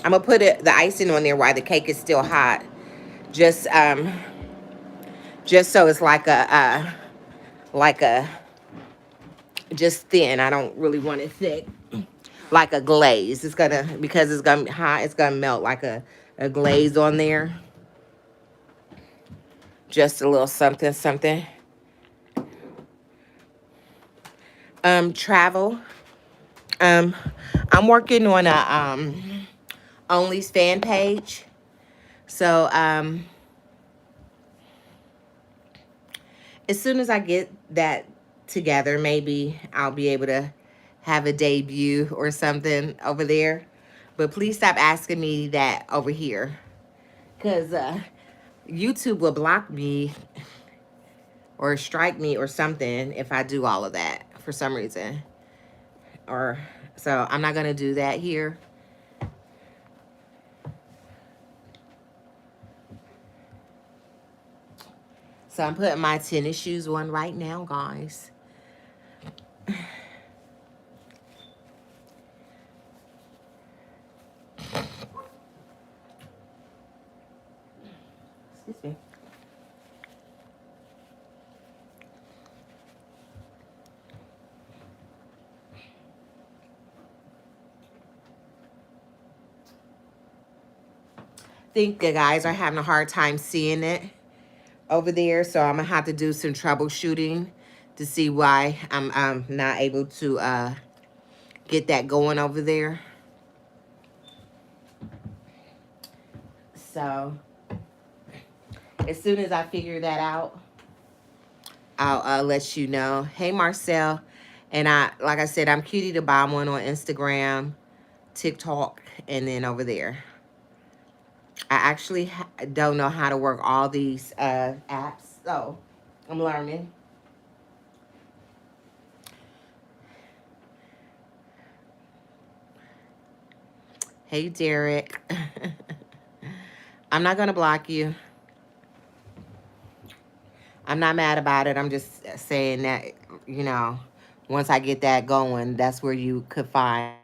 A: I'm going to put the icing on there while the cake is still hot. Just just so it's like a just thin. I don't really want it thick, like a glaze. It's gonna, because it's gonna be hot, it's gonna melt like a glaze on there. Just a little something, something. Travel. Um, I'm working on a Only's fan page. So as soon as I get that together, maybe I'll be able to have a debut or something over there. But please stop asking me that over here, because YouTube will block me or strike me or something if I do all of that for some reason. Or so I'm not gonna do that here. So I'm putting my tennis shoes on right now, guys. Excuse me. Think the guys are having a hard time seeing it over there, so I'm gonna have to do some troubleshooting to see why I'm not able to get that going over there. So as soon as I figure that out, I'll let you know. Hey, Marcel. And like I said, I'm Cutiedabomb1 on Instagram, TikTok, and then over there. I actually don't know how to work all these apps, so I'm learning. Hey, Derek. I'm not going to block you. I'm not mad about it. I'm just saying that, you know, once I get that going, that's where you could find.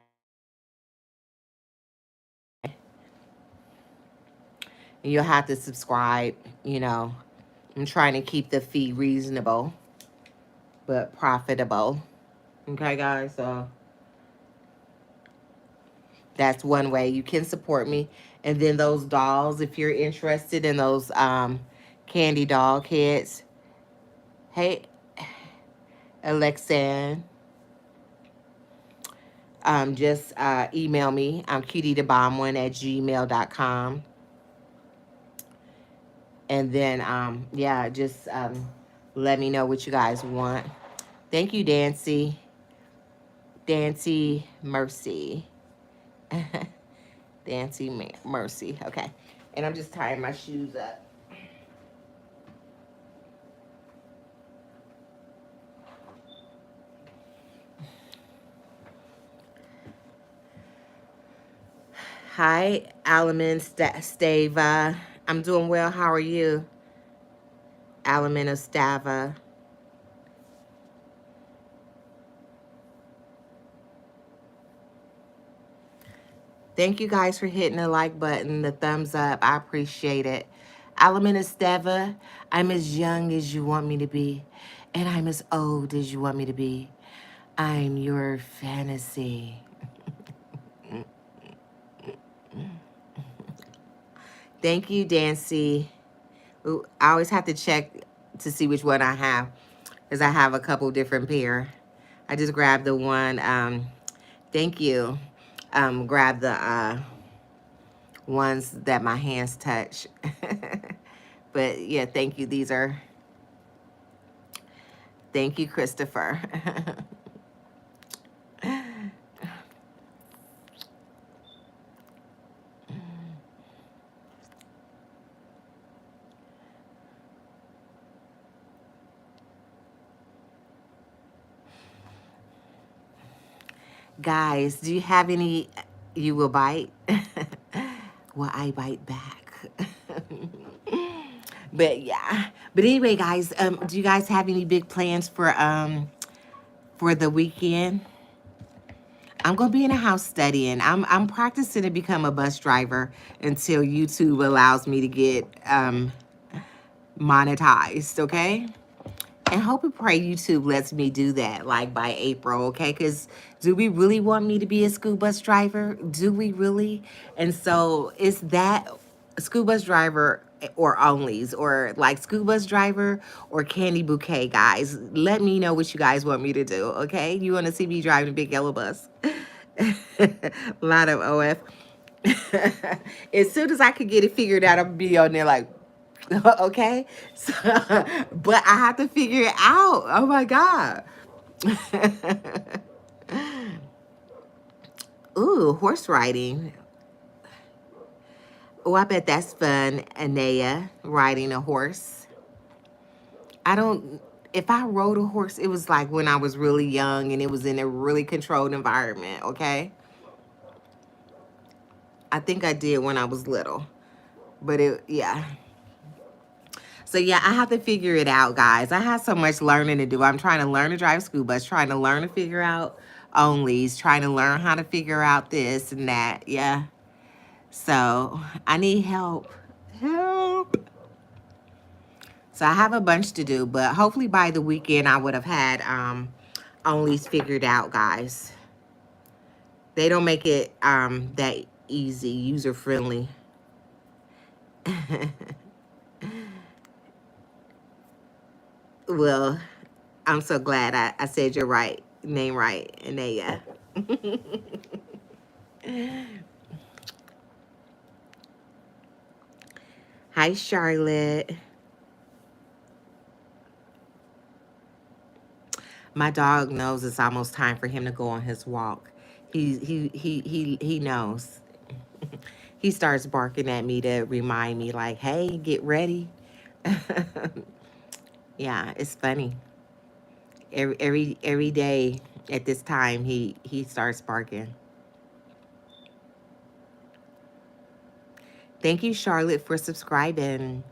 A: You'll have to subscribe, you know. I'm trying to keep the fee reasonable, but profitable. Okay, guys? So that's one way you can support me. And then those dolls, if you're interested in those candy doll kits. Hey, Alexan. Just email me. I'm cutiedabomb1@gmail.com. And then, yeah, just let me know what you guys want. Thank you, Dancy. Dancy Mercy. Dancy Mercy. Okay. And I'm just tying my shoes up. Hi, Alamin Stava. I'm doing well. How are you? Alamin Stava. Thank you guys for hitting the like button, the thumbs up. I appreciate it. Alamin Esteva, I'm as young as you want me to be, and I'm as old as you want me to be. I'm your fantasy. Thank you, Dancy. Ooh, I always have to check to see which one I have, because I have a couple different pair. I just grabbed the one. Thank you. Grab the ones that my hands touch. But yeah, thank you. These are, thank you, Christopher. Guys, do you have any you will bite? Well, I bite back. But yeah. But anyway, guys, do you guys have any big plans for the weekend? I'm gonna be in the house studying. I'm practicing to become a bus driver until YouTube allows me to get monetized, okay? And hope and pray YouTube lets me do that, like by April, okay? Because do we really want me to be a school bus driver? Do we really? And so is that school bus driver or onlys, or like school bus driver or candy bouquet, guys? Let me know what you guys want me to do, okay? You want to see me driving a big yellow bus? A lot of OF. As soon as I could get it figured out, I'll be on there like, okay, so, but I have to figure it out. Oh my God. Ooh, horse riding. Oh, I bet that's fun, Anaya, riding a horse. I don't, if I rode a horse, it was like when I was really young and it was in a really controlled environment, okay? I think I did when I was little, but yeah. So yeah, I have to figure it out, guys. I have so much learning to do. I'm trying to learn to drive school bus, trying to learn to figure out onlys, trying to learn how to figure out this and that. Yeah. So I need help. Help. So I have a bunch to do, but hopefully by the weekend I would have had onlys figured out, guys. They don't make it that easy, user friendly. Well, I'm so glad I said your name right, Anaya. Hi, Charlotte. My dog knows it's almost time for him to go on his walk. He knows. He starts barking at me to remind me, like, "Hey, get ready." Yeah, it's funny. Every day at this time, he starts barking. Thank you, Charlotte, for subscribing.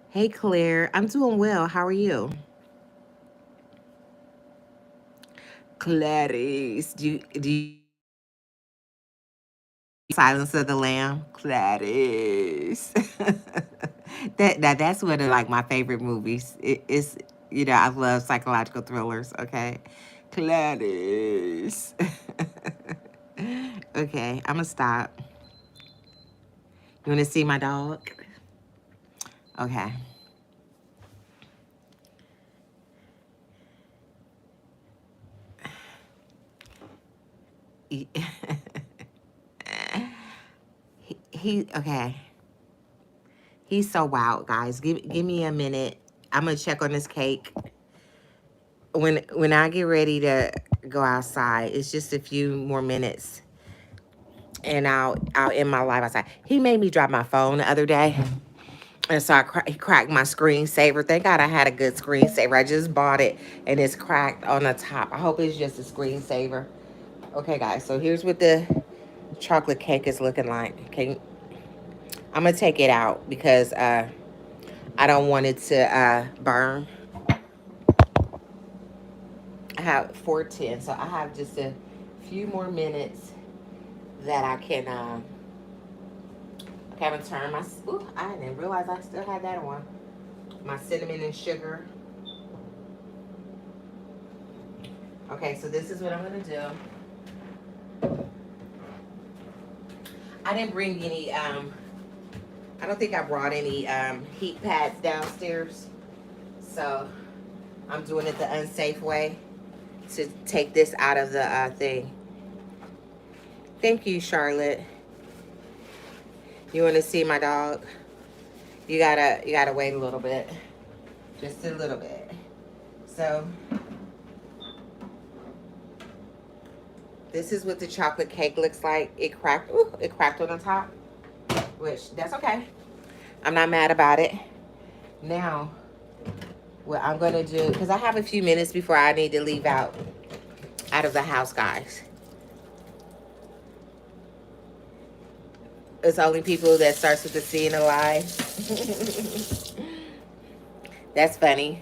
A: Hey, Claire, I'm doing well. How are you? Clarice, do you Silence of the Lamb? Clarice. That's one of like my favorite movies. It's, I love psychological thrillers. Okay, Clarice. Okay, I'm gonna stop. You want to see my dog? Okay. He, okay. He's so wild, guys. Give me a minute. I'm gonna check on this cake. When I get ready to go outside, it's just a few more minutes, and I'll end my live outside. He made me drop my phone the other day, and so he cracked my screensaver. Thank God I had a good screensaver. I just bought it, and it's cracked on the top. I hope it's just a screensaver. Okay, guys. So here's what the chocolate cake is looking like. Okay, I'm gonna take it out because I don't want it to burn. I have 4:10, so I have just a few more minutes that I can. I haven't turned my. Ooh, I didn't realize I still had that on. My cinnamon and sugar. Okay, so this is what I'm gonna do. I didn't bring any. I don't think I brought any heat pads downstairs, so I'm doing it the unsafe way to take this out of the thing. Thank you, Charlotte. You want to see my dog? You gotta wait a little bit, just a little bit. So this is what the chocolate cake looks like. It cracked. Ooh, it cracked on the top, which that's okay. I'm not mad about it. Now, what I'm gonna do, because I have a few minutes before I need to leave out of the house, guys. It's only people that starts with the C and a lie. That's funny.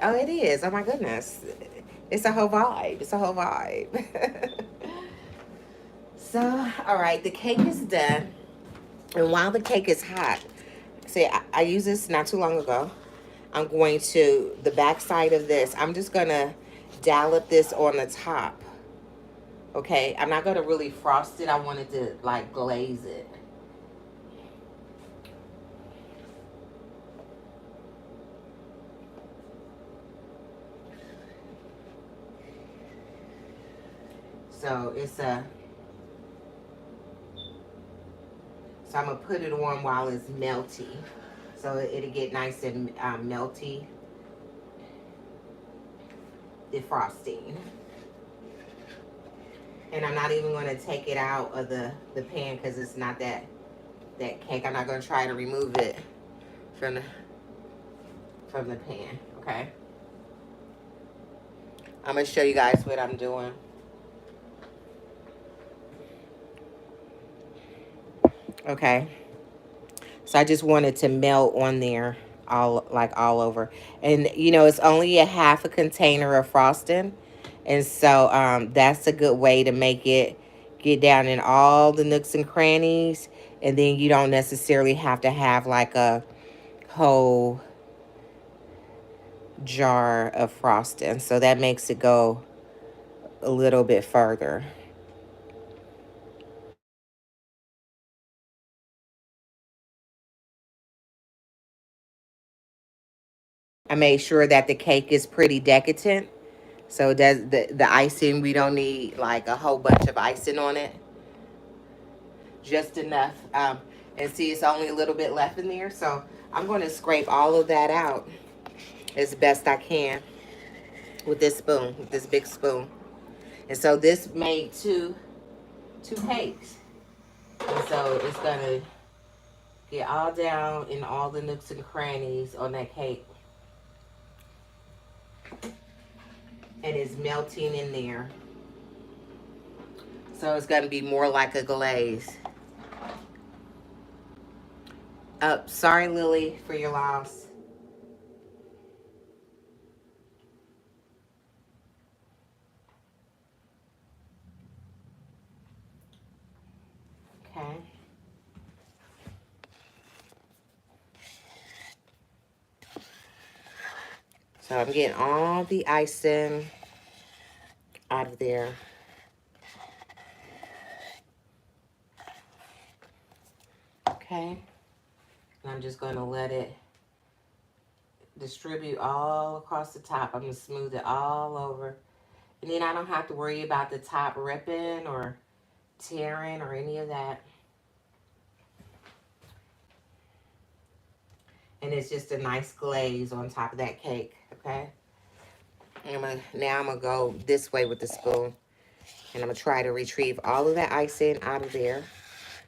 A: Oh, it is. Oh my goodness. It's a whole vibe. It's a whole vibe. So, all right, the cake is done. And while the cake is hot, See, I used this not too long ago. I'm going to, the back side of this, I'm just going to dollop this on the top. Okay, I'm not going to really frost it. I wanted to like glaze it. So it's a, so I'm going to put it on while it's melty. So it'll get nice and melty, the frosting. And I'm not even going to take it out of the pan because it's not that cake. I'm not going to try to remove it from the pan, okay? I'm going to show you guys what I'm doing. Okay. So I just wanted to melt on there all over. And you know, it's only a half a container of frosting. And so that's a good way to make it get down in all the nooks and crannies. And then you don't necessarily have to have like a whole jar of frosting. So that makes it go a little bit further. I made sure that the cake is pretty decadent. So does the icing, we don't need like a whole bunch of icing on it. Just enough. And see, it's only a little bit left in there. So I'm going to scrape all of that out as best I can with this spoon, with this big spoon. And so this made two cakes. And so it's going to get all down in all the nooks and crannies on that cake. And it's melting in there. So it's going to be more like a glaze. Sorry, Lily, for your loss. Okay. So I'm getting all the icing out of there. Okay. And I'm just going to let it distribute all across the top. I'm going to smooth it all over. And then I don't have to worry about the top ripping or tearing or any of that. And it's just a nice glaze on top of that cake, okay? Now I'm going to go this way with the spoon. And I'm going to try to retrieve all of that icing out of there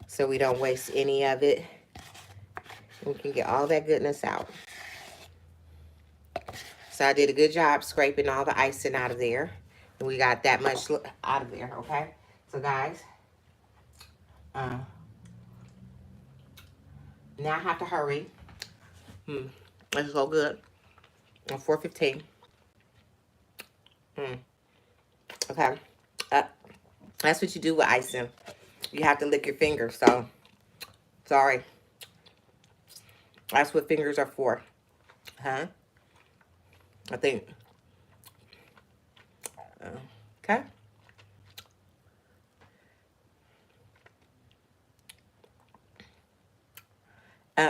A: so we don't waste any of it. We can get all that goodness out. So I did a good job scraping all the icing out of there. And we got that much out of there, okay? So guys, now I have to hurry. It's so good. 4:15. Okay. That's what you do with icing. You have to lick your fingers, so sorry. That's what fingers are for. Huh? I think. Okay.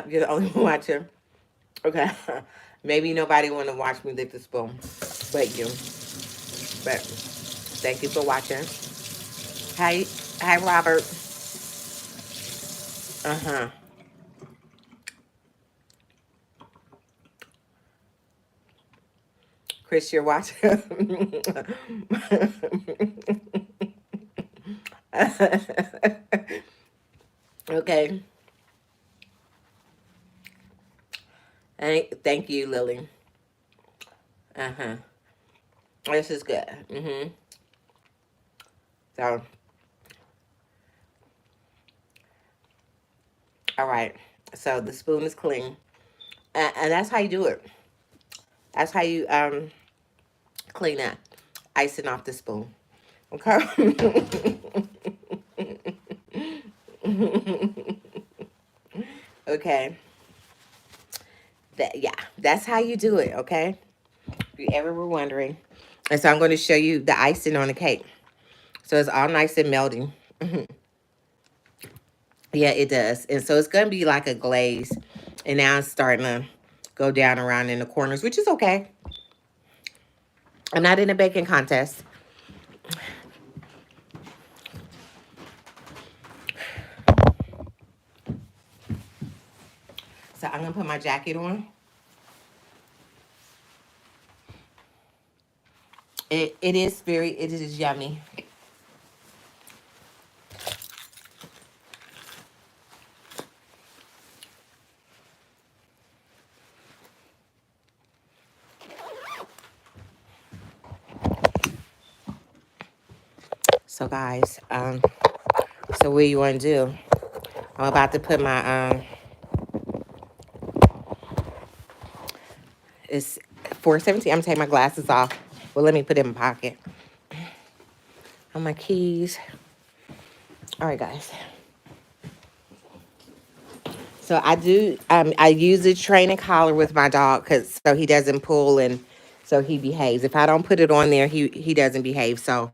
A: You're the only one watching. Okay. Maybe nobody want to watch me lick the spoon, but you. But thank you for watching. Hi, Robert. Chris, you're watching. Okay. Thank you, Lily. This is good. So, all right. So the spoon is clean, and that's how you do it. That's how you clean that icing off the spoon. Okay. Okay. Yeah, that's how you do it, okay? If you ever were wondering. And so I'm going to show you the icing on the cake. So it's all nice and melting. Yeah, it does. And so it's going to be like a glaze. And now it's starting to go down around in the corners, which is okay. I'm not in a baking contest. So I'm going to put my jacket on. It is yummy. So guys, so what you want to do? I'm about to put my, it's 4:17. I'm going to take my glasses off. Well, let me put it in my pocket. On my keys. All right, guys. So I use a training collar with my dog so he doesn't pull and so he behaves. If I don't put it on there, he doesn't behave. So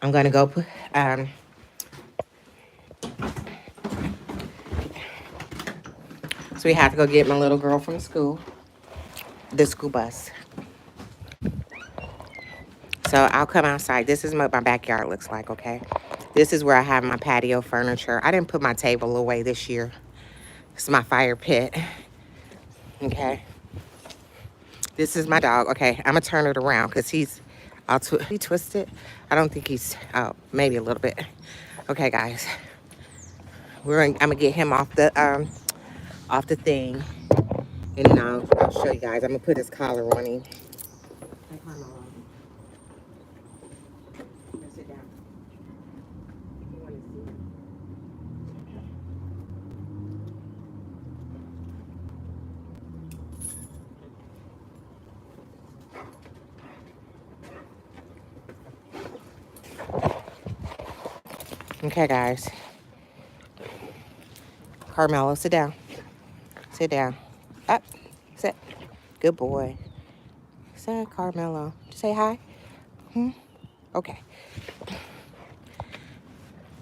A: I'm going to go put, so we have to go get my little girl from school, the school bus. So I'll come outside. This is what my backyard looks like, okay? This is where I have my patio furniture. I didn't put my table away this year. It's my fire pit, okay? This is my dog. Okay, I'm going to turn it around because he twisted. I don't think he's, maybe a little bit. Okay, guys. I'm going to get him off the thing. And then I'll show you guys. I'm going to put his collar on him. Sit down. You want to see? Okay, guys. Carmelo, sit down. Sit down. Up. Sit. Good boy. Sit, Carmelo. Say hi. Okay.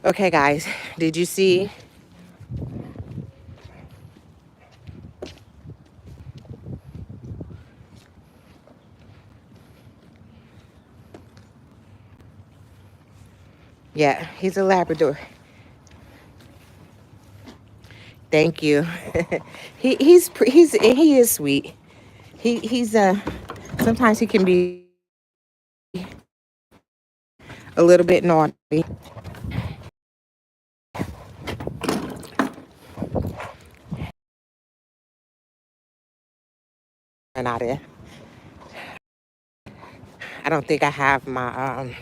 A: Okay, guys. Did you see? Yeah, he's a Labrador. Thank you. He is sweet. He's sometimes he can be a little bit naughty. And out there. I don't think I have my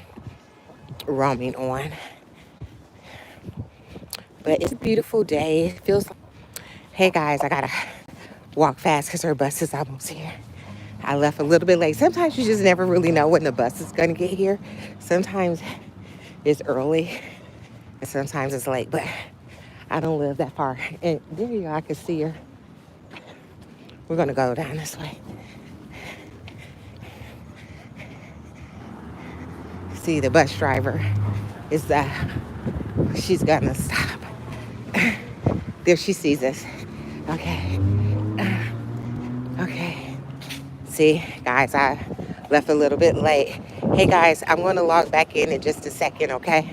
A: roaming on. But it's a beautiful day. It feels like, hey guys, I gotta walk fast because our bus is almost here. I left a little bit late. Sometimes you just never really know when the bus is gonna get here. Sometimes it's early and sometimes it's late, but I don't live that far. And there you go, I can see her. We're gonna go down this way. See the bus driver is she's gonna stop. There she sees us. Okay. Okay. See, guys, I left a little bit late. Hey guys, I'm gonna log back in just a second, okay?